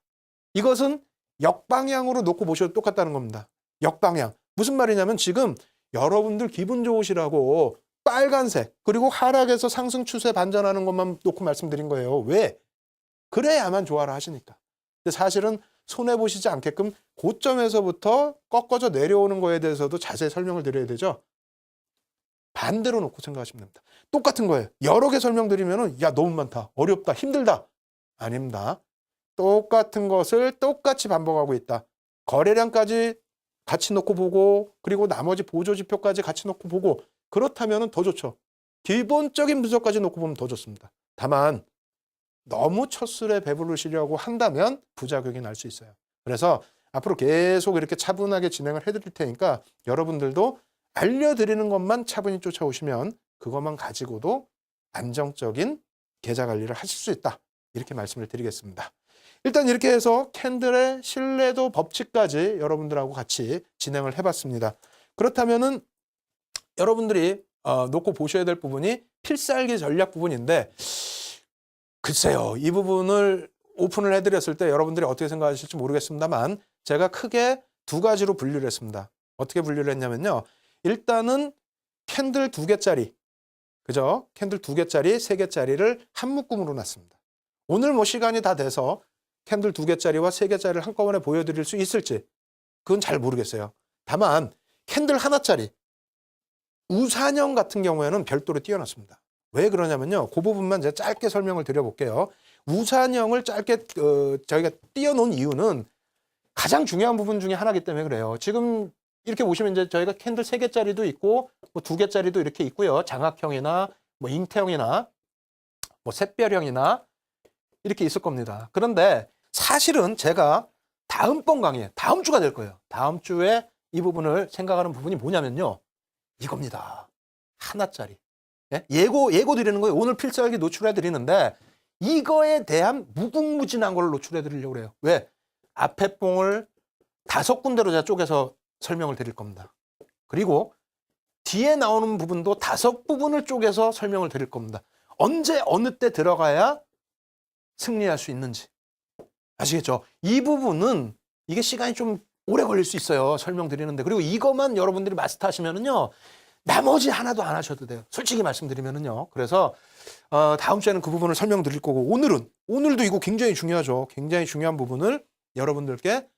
이것은 역방향으로 놓고 보셔도 똑같다는 겁니다. 역방향. 무슨 말이냐면 지금 여러분들 기분 좋으시라고 빨간색 그리고 하락에서 상승 추세 반전하는 것만 놓고 말씀드린 거예요. 왜? 그래야만 좋아라 하시니까. 근데 사실은 손해보시지 않게끔 고점에서부터 꺾어져 내려오는 거에 대해서도 자세히 설명을 드려야 되죠. 반대로 놓고 생각하시면 됩니다. 똑같은 거예요. 여러 개 설명드리면은 야 너무 많다, 어렵다, 힘들다. 아닙니다. 똑같은 것을 똑같이 반복하고 있다. 거래량까지 같이 놓고 보고 그리고 나머지 보조지표까지 같이 놓고 보고 그렇다면 더 좋죠. 기본적인 분석까지 놓고 보면 더 좋습니다. 다만 너무 첫술에 배부르시려고 한다면 부작용이 날 수 있어요. 그래서 앞으로 계속 이렇게 차분하게 진행을 해드릴 테니까 여러분들도 알려드리는 것만 차분히 쫓아오시면 그것만 가지고도 안정적인 계좌 관리를 하실 수 있다. 이렇게 말씀을 드리겠습니다. 일단 이렇게 해서 캔들의 신뢰도 법칙까지 여러분들하고 같이 진행을 해봤습니다. 그렇다면은 여러분들이 놓고 보셔야 될 부분이 필살기 전략 부분인데 글쎄요. 이 부분을 오픈을 해드렸을 때 여러분들이 어떻게 생각하실지 모르겠습니다만 제가 크게 두 가지로 분류를 했습니다. 어떻게 분류를 했냐면요. 일단은 캔들 2개짜리, 그죠? 캔들 2개짜리, 3개짜리를 한 묶음으로 놨습니다. 오늘 뭐 시간이 다 돼서 캔들 2개짜리와 3개짜리를 한꺼번에 보여드릴 수 있을지 그건 잘 모르겠어요. 다만 캔들 하나짜리, 우산형 같은 경우에는 별도로 띄워놨습니다. 왜 그러냐면요. 그 부분만 제가 짧게 설명을 드려볼게요. 우산형을 짧게 저희가 띄워놓은 이유는 가장 중요한 부분 중에 하나이기 때문에 그래요. 지금 이렇게 보시면 이제 저희가 캔들 3개짜리도 있고 뭐 2개짜리도 이렇게 있고요. 장악형이나 뭐 잉태형이나 뭐 샛별형이나 이렇게 있을 겁니다. 그런데 사실은 제가 다음번 강의에 다음 주가 될 거예요. 다음 주에 이 부분을 생각하는 부분이 뭐냐면요. 이겁니다. 하나짜리. 예? 예고 드리는 거예요. 오늘 필살기 노출해 드리는데 이거에 대한 무궁무진한 걸 노출해 드리려고 그래요. 왜? 앞에 봉을 5군데로 제가 쪼개서 설명을 드릴 겁니다. 그리고 뒤에 나오는 부분도 5부분을 쪼개서 설명을 드릴 겁니다. 언제 어느 때 들어가야 승리할 수 있는지. 아시겠죠? 이 부분은 이게 시간이 좀 오래 걸릴 수 있어요. 설명드리는데. 그리고 이것만 여러분들이 마스터 하시면은요. 나머지 하나도 안 하셔도 돼요. 솔직히 말씀드리면은요. 그래서 다음 주에는 그 부분을 설명드릴 거고 오늘도 이거 굉장히 중요하죠. 굉장히 중요한 부분을 여러분들께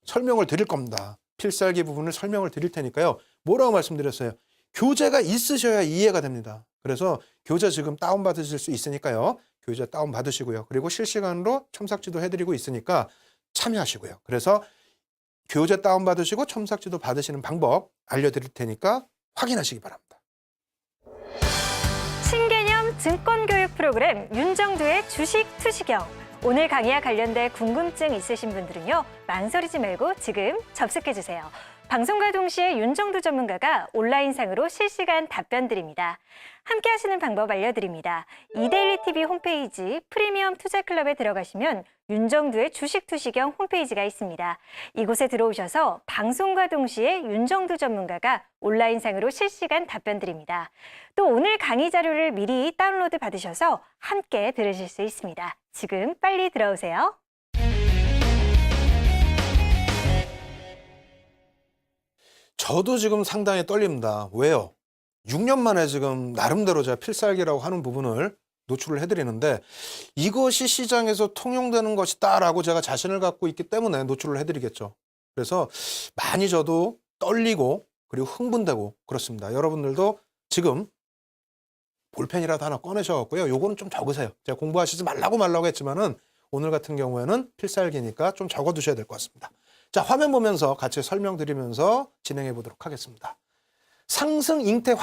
설명을 드릴 겁니다. 필살기 부분을 설명을 드릴 테니까요. 뭐라고 말씀드렸어요? 교재가 있으셔야 이해가 됩니다. 그래서 교재 지금 다운받으실 수 있으니까요. 교재 다운받으시고요. 그리고 실시간으로 첨삭지도 해드리고 있으니까 참여하시고요. 그래서 교재 다운받으시고 첨삭지도 받으시는 방법 알려드릴 테니까 확인하시기 바랍니다. 신개념 증권교육 프로그램 윤정두의 주식 투시경. 오늘 강의와 관련된 궁금증 있으신 분들은요, 망설이지 말고 지금 접속해주세요. 방송과 동시에 윤정두 전문가가 온라인상으로 실시간 답변 드립니다. 함께 하시는 방법 알려드립니다. 이데일리TV 홈페이지 프리미엄 투자클럽에 들어가시면 윤정두의 주식투시경 홈페이지가 있습니다. 이곳에 들어오셔서 방송과 동시에 윤정두 전문가가 온라인상으로 실시간 답변 드립니다. 또 오늘 강의 자료를 미리 다운로드 받으셔서 함께 들으실 수 있습니다. 지금 빨리 들어오세요. 저도 지금 상당히 떨립니다. 왜요? 6년 만에 지금 나름대로 제가 필살기라고 하는 부분을 노출을 해드리는데 이것이 시장에서 통용되는 것이다라고 제가 자신을 갖고 있기 때문에 노출을 해드리겠죠. 그래서 많이 저도 떨리고 그리고 흥분되고 그렇습니다. 여러분들도 지금 볼펜이라도 하나 꺼내셔갖고요. 요거는 좀 적으세요. 제가 공부하시지 말라고 했지만은 오늘 같은 경우에는 필살기니까 좀 적어두셔야 될 것 같습니다. 자, 화면 보면서 같이 설명드리면서 진행해 보도록 하겠습니다. 상승 잉태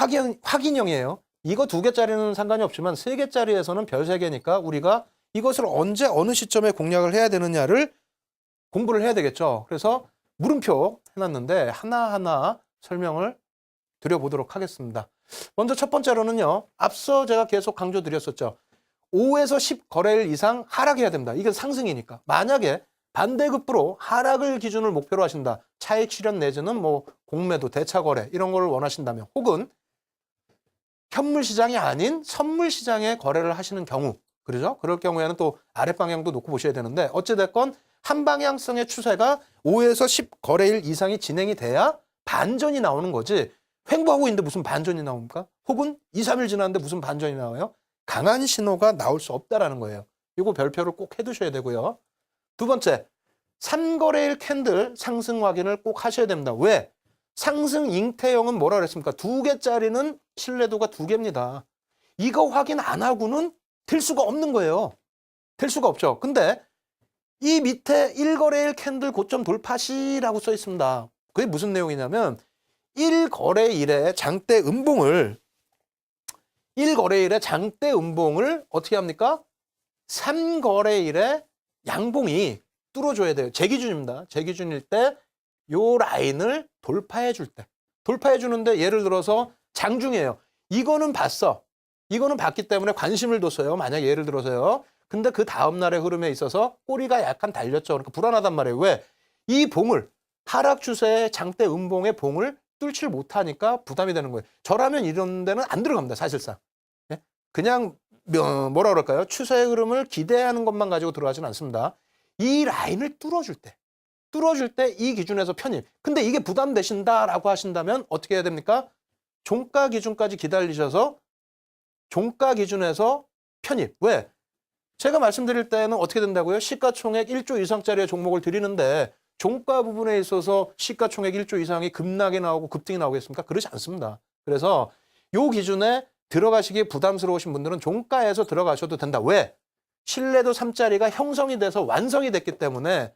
확인형이에요. 이거 2개짜리는 상관이 없지만 3개짜리에서는 별 3개니까 우리가 이것을 언제 어느 시점에 공략을 해야 되느냐를 공부를 해야 되겠죠. 그래서 물음표 해놨는데 하나하나 설명을 드려보도록 하겠습니다. 먼저 첫 번째로는요. 앞서 제가 계속 강조드렸었죠. 5에서 10 거래일 이상 하락해야 됩니다. 이게 상승이니까. 만약에 반대급부로 하락을 기준을 목표로 하신다. 차익 실현 내지는 뭐 공매도, 대차 거래 이런 걸 원하신다면 혹은 현물 시장이 아닌 선물 시장에 거래를 하시는 경우 그러죠? 그럴 경우에는 또 아랫방향도 놓고 보셔야 되는데 어찌됐건 한 방향성의 추세가 5에서 10 거래일 이상이 진행이 돼야 반전이 나오는 거지 횡보하고 있는데 무슨 반전이 나옵니까? 혹은 2, 3일 지났는데 무슨 반전이 나와요? 강한 신호가 나올 수 없다라는 거예요. 이거 별표를 꼭 해두셔야 되고요. 두 번째, 3거래일 캔들 상승 확인을 꼭 하셔야 됩니다. 왜? 상승 잉태형은 뭐라 그랬습니까? 2개짜리는 신뢰도가 2개입니다. 이거 확인 안 하고는 될 수가 없는 거예요. 될 수가 없죠. 근데 이 밑에 1거래일 캔들 고점 돌파시라고 써 있습니다. 그게 무슨 내용이냐면 1거래일에 장대 음봉을 어떻게 합니까? 3거래일에 양봉이 뚫어줘야 돼요. 제 기준입니다. 제 기준일 때 요 라인을 돌파해 줄 때. 돌파해 주는데 예를 들어서 장중이에요. 이거는 봤어. 이거는 봤기 때문에 관심을 뒀어요. 만약 예를 들어서요. 근데 그 다음날의 흐름에 있어서 꼬리가 약간 달렸죠. 그러니까 불안하단 말이에요. 왜? 이 봉을 하락 추세의 장대 음봉의 봉을 뚫질 못하니까 부담이 되는 거예요. 저라면 이런 데는 안 들어갑니다. 사실상. 예? 그냥 뭐라 그럴까요? 추세의 흐름을 기대하는 것만 가지고 들어가지는 않습니다. 이 라인을 뚫어줄 때 이 기준에서 편입. 근데 이게 부담되신다라고 하신다면 어떻게 해야 됩니까? 종가 기준까지 기다리셔서 종가 기준에서 편입. 왜? 제가 말씀드릴 때는 어떻게 된다고요? 시가총액 1조 이상짜리의 종목을 드리는데 종가 부분에 있어서 시가총액 1조 이상이 급락이 나오고 급등이 나오겠습니까? 그렇지 않습니다. 그래서 요 기준에 들어가시기 부담스러우신 분들은 종가에서 들어가셔도 된다. 왜? 신뢰도 3자리가 형성이 돼서 완성이 됐기 때문에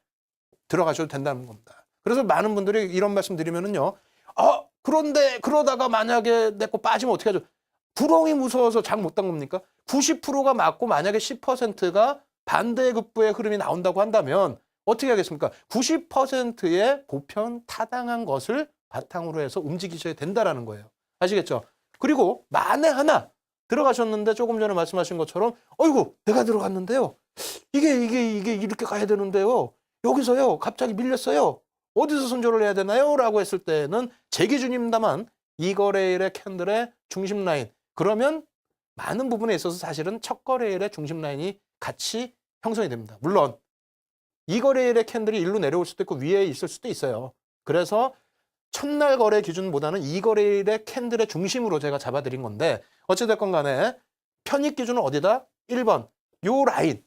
들어가셔도 된다는 겁니다. 그래서 많은 분들이 이런 말씀 드리면은요. 그런데 그러다가 만약에 내 거 빠지면 어떻게 하죠? 불황이 무서워서 장 못 단 겁니까? 90%가 맞고 만약에 10%가 반대급부의 흐름이 나온다고 한다면 어떻게 하겠습니까? 90%의 보편 타당한 것을 바탕으로 해서 움직이셔야 된다라는 거예요. 아시겠죠? 그리고 만에 하나 들어가셨는데 조금 전에 말씀하신 것처럼 어이구 내가 들어갔는데요. 이게 이렇게 가야 되는데요. 여기서요 갑자기 밀렸어요. 어디서 손절을 해야 되나요? 라고 했을 때는 제 기준입니다만 이 거래일의 캔들의 중심 라인 그러면 많은 부분에 있어서 사실은 첫 거래일의 중심 라인이 같이 형성이 됩니다. 물론 이 거래일의 캔들이 일로 내려올 수도 있고 위에 있을 수도 있어요. 그래서 첫날 거래 기준보다는 이 거래일의 캔들의 중심으로 제가 잡아드린 건데 어찌됐건 간에 편입 기준은 어디다? 1번 요 라인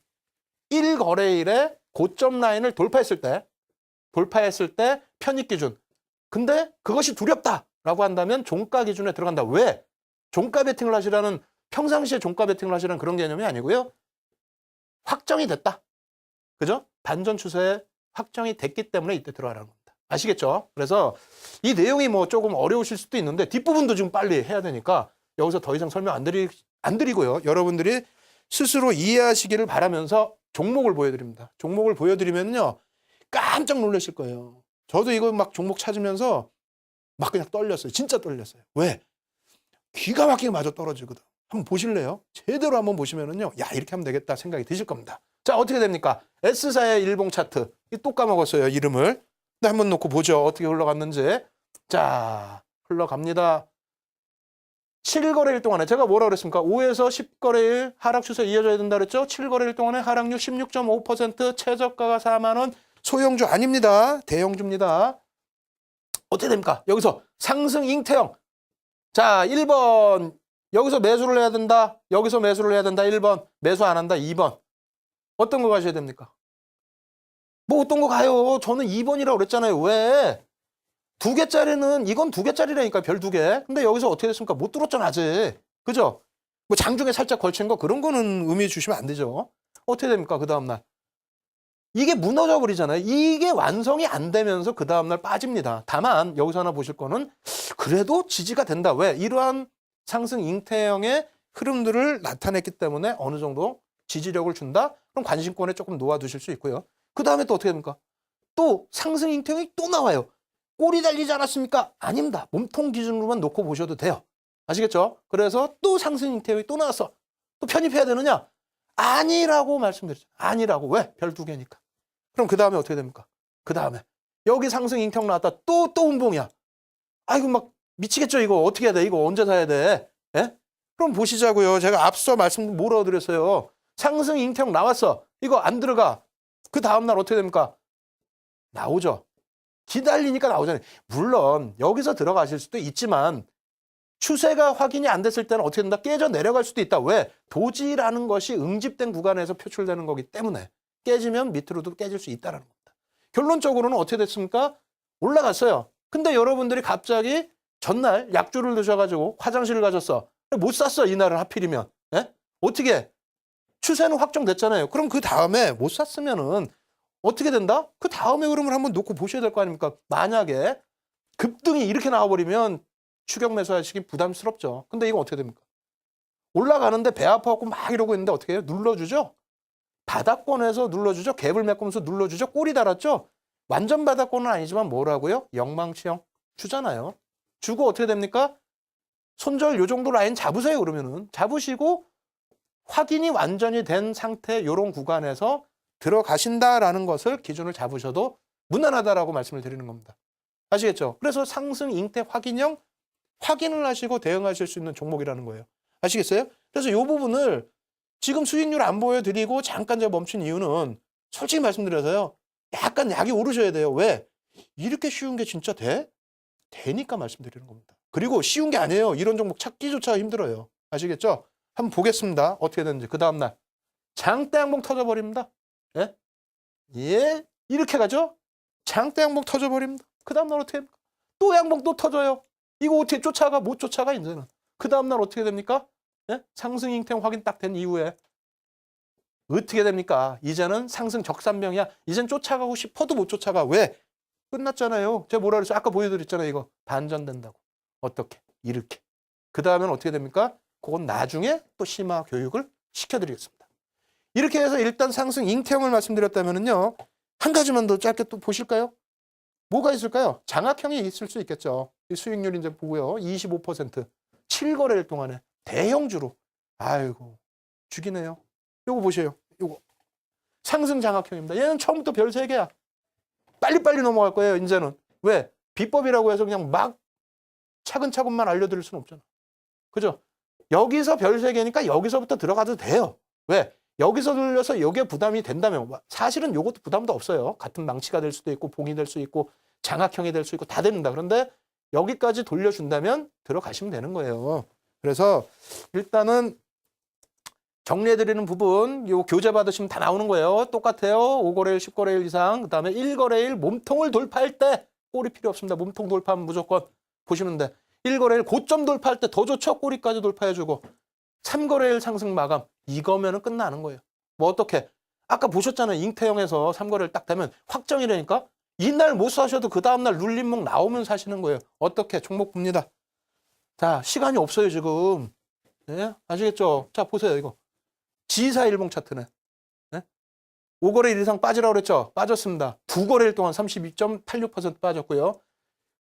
1거래일의 고점 라인을 돌파했을 때 편입 기준. 근데 그것이 두렵다라고 한다면 종가 기준에 들어간다. 왜? 종가 베팅을 하시라는 평상시에 종가 베팅을 하시라는 그런 개념이 아니고요. 확정이 됐다. 그죠? 반전 추세에 확정이 됐기 때문에 이때 들어가라는 겁니다. 아시겠죠? 그래서 이 내용이 뭐 조금 어려우실 수도 있는데 뒷부분도 지금 빨리 해야 되니까 여기서 더 이상 설명 안 드리고요. 여러분들이 스스로 이해하시기를 바라면서 종목을 보여드립니다. 종목을 보여드리면요. 깜짝 놀라실 거예요. 저도 이거 막 종목 찾으면서 막 그냥 떨렸어요. 진짜 떨렸어요. 왜? 기가 막히게 맞아 떨어지거든. 한번 보실래요? 제대로 한번 보시면은요. 야, 이렇게 하면 되겠다 생각이 드실 겁니다. 자, 어떻게 됩니까? S사의 일봉 차트. 또 까먹었어요, 이름을. 근데 한번 놓고 보죠. 어떻게 흘러갔는지. 자, 흘러갑니다. 7거래일 동안에 제가 뭐라 그랬습니까? 5에서 10거래일 하락 추세 이어져야 된다 그랬죠? 7거래일 동안에 하락률 16.5%, 최저가가 4만 원. 소형주 아닙니다. 대형주입니다. 어떻게 됩니까? 여기서 상승 잉태형. 자, 1번. 여기서 매수를 해야 된다. 여기서 매수를 해야 된다. 1번. 매수 안 한다. 2번. 어떤 거 가셔야 됩니까? 뭐 어떤 거 가요? 저는 2번이라고 그랬잖아요. 왜? 2개짜리는 이건 2개짜리라니까 별 2개. 근데 여기서 어떻게 됐습니까? 못 들었잖아 아직. 그죠? 뭐 장중에 살짝 걸친 거 그런 거는 의미 주시면 안 되죠. 어떻게 됩니까? 그 다음날. 이게 무너져 버리잖아요. 이게 완성이 안 되면서 그 다음날 빠집니다. 다만 여기서 하나 보실 거는 그래도 지지가 된다. 왜? 이러한 상승 잉태형의 흐름들을 나타냈기 때문에 어느 정도 지지력을 준다? 그럼 관심권에 조금 놓아두실 수 있고요. 그 다음에 또 어떻게 됩니까? 또 상승 잉태형이 또 나와요. 꼬리 달리지 않았습니까? 아닙니다. 몸통 기준으로만 놓고 보셔도 돼요. 아시겠죠? 그래서 또 상승 잉태형이 또 나왔어. 또 편입해야 되느냐? 아니라고 말씀드렸죠. 아니라고. 왜? 별 2개니까. 그럼 그 다음에 어떻게 됩니까? 그 다음에 여기 상승 잉태형 나왔다. 또 운봉이야. 아이고 막 미치겠죠 이거. 어떻게 해야 돼? 이거 언제 사야 돼? 예? 그럼 보시자고요. 제가 앞서 말씀 뭐라고 드렸어요. 상승 잉태형 나왔어. 이거 안 들어가. 그 다음날 어떻게 됩니까? 나오죠. 기다리니까 나오잖아요. 물론 여기서 들어가실 수도 있지만 추세가 확인이 안 됐을 때는 어떻게 된다? 깨져 내려갈 수도 있다. 왜? 도지라는 것이 응집된 구간에서 표출되는 거기 때문에 깨지면 밑으로도 깨질 수 있다는 겁니다. 결론적으로는 어떻게 됐습니까? 올라갔어요. 근데 여러분들이 갑자기 전날 약주를 드셔가지고 화장실을 가셨어. 못 샀어 이날은 하필이면. 예? 어떻게? 추세는 확정됐잖아요. 그럼 그 다음에 못 샀으면은 어떻게 된다? 그 다음의 흐름을 한번 놓고 보셔야 될 거 아닙니까? 만약에 급등이 이렇게 나와버리면 추격 매수하시기 부담스럽죠. 근데 이거 어떻게 됩니까? 올라가는데 배 아파갖고 막 이러고 있는데 어떻게 해요? 눌러주죠? 바닥권에서 눌러주죠? 갭을 메꾸면서 눌러주죠? 꼬리 달았죠? 완전 바닥권은 아니지만 뭐라고요? 영망치형 주잖아요. 주고 어떻게 됩니까? 손절 요 정도 라인 잡으세요. 그러면은 잡으시고 확인이 완전히 된 상태 요런 구간에서 들어가신다라는 것을 기준을 잡으셔도 무난하다라고 말씀을 드리는 겁니다. 아시겠죠? 그래서 상승 잉태 확인형 확인을 하시고 대응하실 수 있는 종목이라는 거예요. 아시겠어요? 그래서 이 부분을 지금 수익률 안 보여드리고 잠깐 제가 멈춘 이유는 솔직히 말씀드려서요. 약간 약이 오르셔야 돼요. 왜? 이렇게 쉬운 게 진짜 돼? 되니까 말씀드리는 겁니다. 그리고 쉬운 게 아니에요. 이런 종목 찾기조차 힘들어요. 아시겠죠? 한번 보겠습니다. 어떻게 되는지. 그 다음날 장대 항봉 터져버립니다. 예? 예? 이렇게 가죠? 장대 항봉 터져버립니다. 그 다음날 어떻게 됩니까? 또 양봉 또 터져요. 이거 어떻게 쫓아가? 못 쫓아가 이제는. 그 다음날 어떻게 됩니까? 예? 상승 잉태형 확인 딱 된 이후에 어떻게 됩니까? 이제는 상승 적산병이야. 이젠 쫓아가고 싶어도 못 쫓아가. 왜? 끝났잖아요. 제가 뭐라 그랬어요? 아까 보여드렸잖아요. 이거 반전된다고. 어떻게? 이렇게. 그 다음엔 어떻게 됩니까? 그건 나중에 또 심화 교육을 시켜드리겠습니다. 이렇게 해서 일단 상승 잉태형을 말씀드렸다면요. 한 가지만 더 짧게 또 보실까요? 뭐가 있을까요? 장악형이 있을 수 있겠죠. 이 수익률 이제 보고요. 25%. 7거래일 동안에 대형주로. 아이고, 죽이네요. 요거 보세요. 요거. 상승 장악형입니다. 얘는 처음부터 별 3개야. 빨리빨리 넘어갈 거예요, 이제는. 왜? 비법이라고 해서 그냥 막 차근차근만 알려드릴 수는 없잖아. 그죠? 여기서 별 3개니까 여기서부터 들어가도 돼요. 왜? 여기서 돌려서 여기에 부담이 된다면 사실은 요것도 부담도 없어요. 같은 망치가 될 수도 있고 봉이 될 수 있고 장악형이 될 수 있고 다 됩니다. 그런데 여기까지 돌려준다면 들어가시면 되는 거예요. 그래서 일단은 정리해드리는 부분 요 교재 받으시면 다 나오는 거예요. 똑같아요. 5거래일, 10거래일 이상. 그다음에 1거래일 몸통을 돌파할 때 꼬리 필요 없습니다. 몸통 돌파하면 무조건 보시면 돼. 1거래일 고점 돌파할 때 더 좋죠. 꼬리까지 돌파해주고 3거래일 상승 마감. 이거면은 끝나는 거예요. 뭐 어떻게? 아까 보셨잖아요. 잉태형에서 3거래일 딱 되면 확정이라니까. 이날 못 사셔도 그 다음날 눌림목 나오면 사시는 거예요. 어떻게? 종목 봅니다. 자, 시간이 없어요 지금. 네? 아시겠죠? 자, 보세요 이거. 지사 일봉 차트네. 네? 5거래일 이상 빠지라고 그랬죠? 빠졌습니다. 9거래일 동안 32.86% 빠졌고요.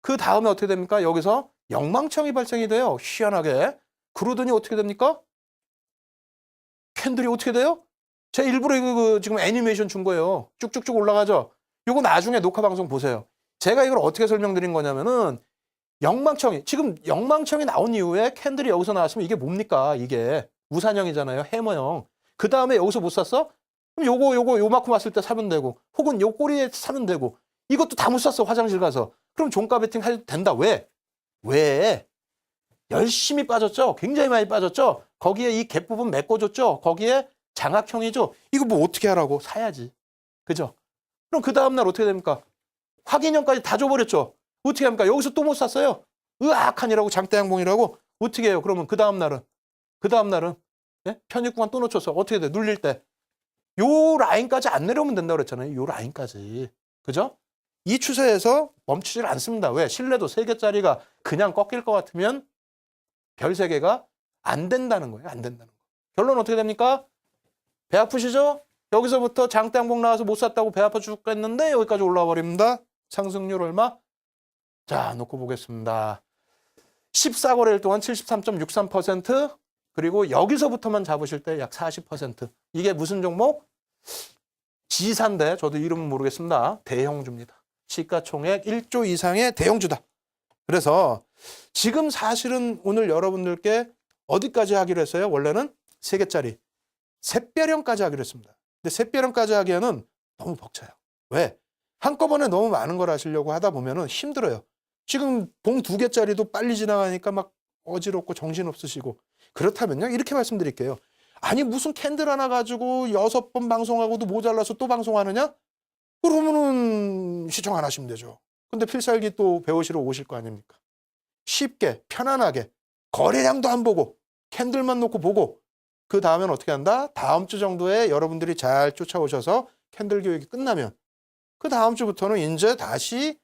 그 다음에 어떻게 됩니까? 여기서 영망청이 발생이 돼요. 희한하게. 그러더니 어떻게 됩니까? 캔들이 어떻게 돼요? 제가 일부러 이거 지금 애니메이션 준 거예요. 쭉쭉쭉 올라가죠? 이거 나중에 녹화 방송 보세요. 제가 이걸 어떻게 설명드린 거냐면은 지금 영망청이 나온 이후에 캔들이 여기서 나왔으면 이게 뭡니까? 이게 우산형이잖아요. 해머형. 그 다음에 여기서 못 샀어? 그럼 요만큼 왔을 때 사면 되고, 혹은 요 꼬리에 사면 되고, 이것도 다 못 샀어, 화장실 가서. 그럼 종가 베팅 해도 된다. 왜? 열심히 빠졌죠? 굉장히 많이 빠졌죠? 거기에 이 갭 부분 메꿔줬죠? 거기에 장악형이죠? 이거 뭐 어떻게 하라고? 사야지. 그죠? 그럼 그 다음날 어떻게 됩니까? 확인형까지 다 줘버렸죠? 어떻게 합니까? 여기서 또 못 샀어요? 으악한이라고 장대양봉이라고? 어떻게 해요? 그러면 그 다음날은? 예? 편입 구간 또 놓쳐서 어떻게 돼? 눌릴 때. 요 라인까지 안 내려오면 된다고 그랬잖아요. 요 라인까지. 그죠? 이 추세에서 멈추질 않습니다. 왜? 신뢰도 3개짜리가 그냥 꺾일 것 같으면 별 3개가 안 된다는 거예요. 안 된다는 거. 결론 어떻게 됩니까? 배 아프시죠? 여기서부터 장대양봉 나와서 못 샀다고 배 아파 죽겠는데 여기까지 올라와 버립니다. 상승률 얼마? 자, 놓고 보겠습니다. 14거래일 동안 73.63%, 그리고 여기서부터만 잡으실 때 약 40%. 이게 무슨 종목? 지사인데 저도 이름은 모르겠습니다. 대형주입니다. 시가총액 1조 이상의 대형주다. 그래서 지금 사실은 오늘 여러분들께 어디까지 하기로 했어요? 원래는 3개짜리. 샛별형까지 하기로 했습니다. 근데 샛별형까지 하기에는 너무 벅차요. 왜? 한꺼번에 너무 많은 걸 하시려고 하다 보면은 힘들어요. 지금 봉 2개짜리도 빨리 지나가니까 막 어지럽고 정신없으시고. 그렇다면요, 이렇게 말씀드릴게요. 아니, 무슨 캔들 하나 가지고 6번 방송하고도 모자라서 또 방송하느냐? 그러면은 시청 안 하시면 되죠. 근데 필살기 또 배우시러 오실 거 아닙니까? 쉽게, 편안하게, 거래량도 안 보고, 캔들만 놓고 보고, 그 다음엔 어떻게 한다? 다음 주 정도에 여러분들이 잘 쫓아오셔서 캔들 교육이 끝나면, 그 다음 주부터는 이제 다시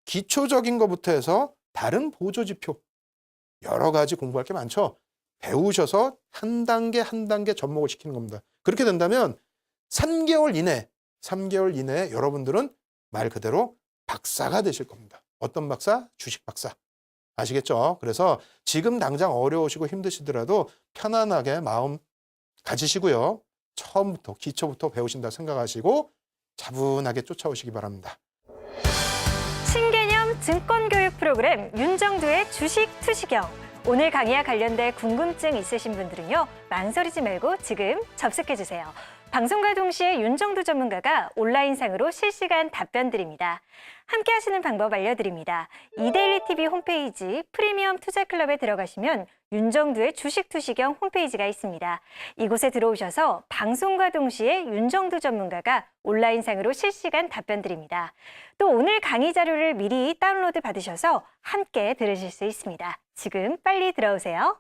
기초적인 것부터 해서 다른 보조지표, 여러 가지 공부할 게 많죠. 배우셔서 한 단계 한 단계 접목을 시키는 겁니다. 그렇게 된다면 3개월 이내에 여러분들은 말 그대로 박사가 되실 겁니다. 어떤 박사? 주식 박사. 아시겠죠? 그래서 지금 당장 어려우시고 힘드시더라도 편안하게 마음 가지시고요. 처음부터 기초부터 배우신다 생각하시고 차분하게 쫓아오시기 바랍니다. 신개념 증권교육 프로그램 윤정두의 주식 투시경. 오늘 강의와 관련된 궁금증 있으신 분들은요, 망설이지 말고 지금 접속해주세요. 방송과 동시에 윤정두 전문가가 온라인상으로 실시간 답변 드립니다. 함께 하시는 방법 알려드립니다. 이데일리TV 홈페이지 프리미엄 투자클럽에 들어가시면 윤정두의 주식 투시경 홈페이지가 있습니다. 이곳에 들어오셔서 방송과 동시에 윤정두 전문가가 온라인상으로 실시간 답변 드립니다. 또 오늘 강의 자료를 미리 다운로드 받으셔서 함께 들으실 수 있습니다. 지금 빨리 들어오세요.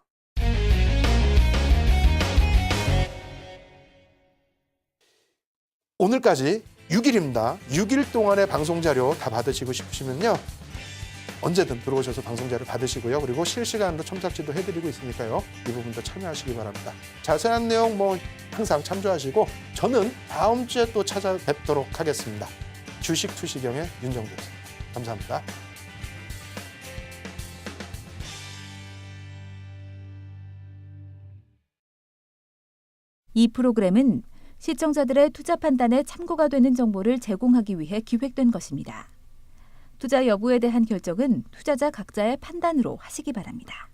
오늘까지 6일입니다. 6일 동안의 방송 자료 다 받으시고 싶으시면요, 언제든 들어오셔서 방송 자료 받으시고요. 그리고 실시간으로 첨삭지도 해드리고 있으니까요. 이 부분도 참여하시기 바랍니다. 자세한 내용 항상 참조하시고 저는 다음 주에 또 찾아뵙도록 하겠습니다. 주식 투시경의 윤정두였습니다. 감사합니다. 이 프로그램은 시청자들의 투자 판단에 참고가 되는 정보를 제공하기 위해 기획된 것입니다. 투자 여부에 대한 결정은 투자자 각자의 판단으로 하시기 바랍니다.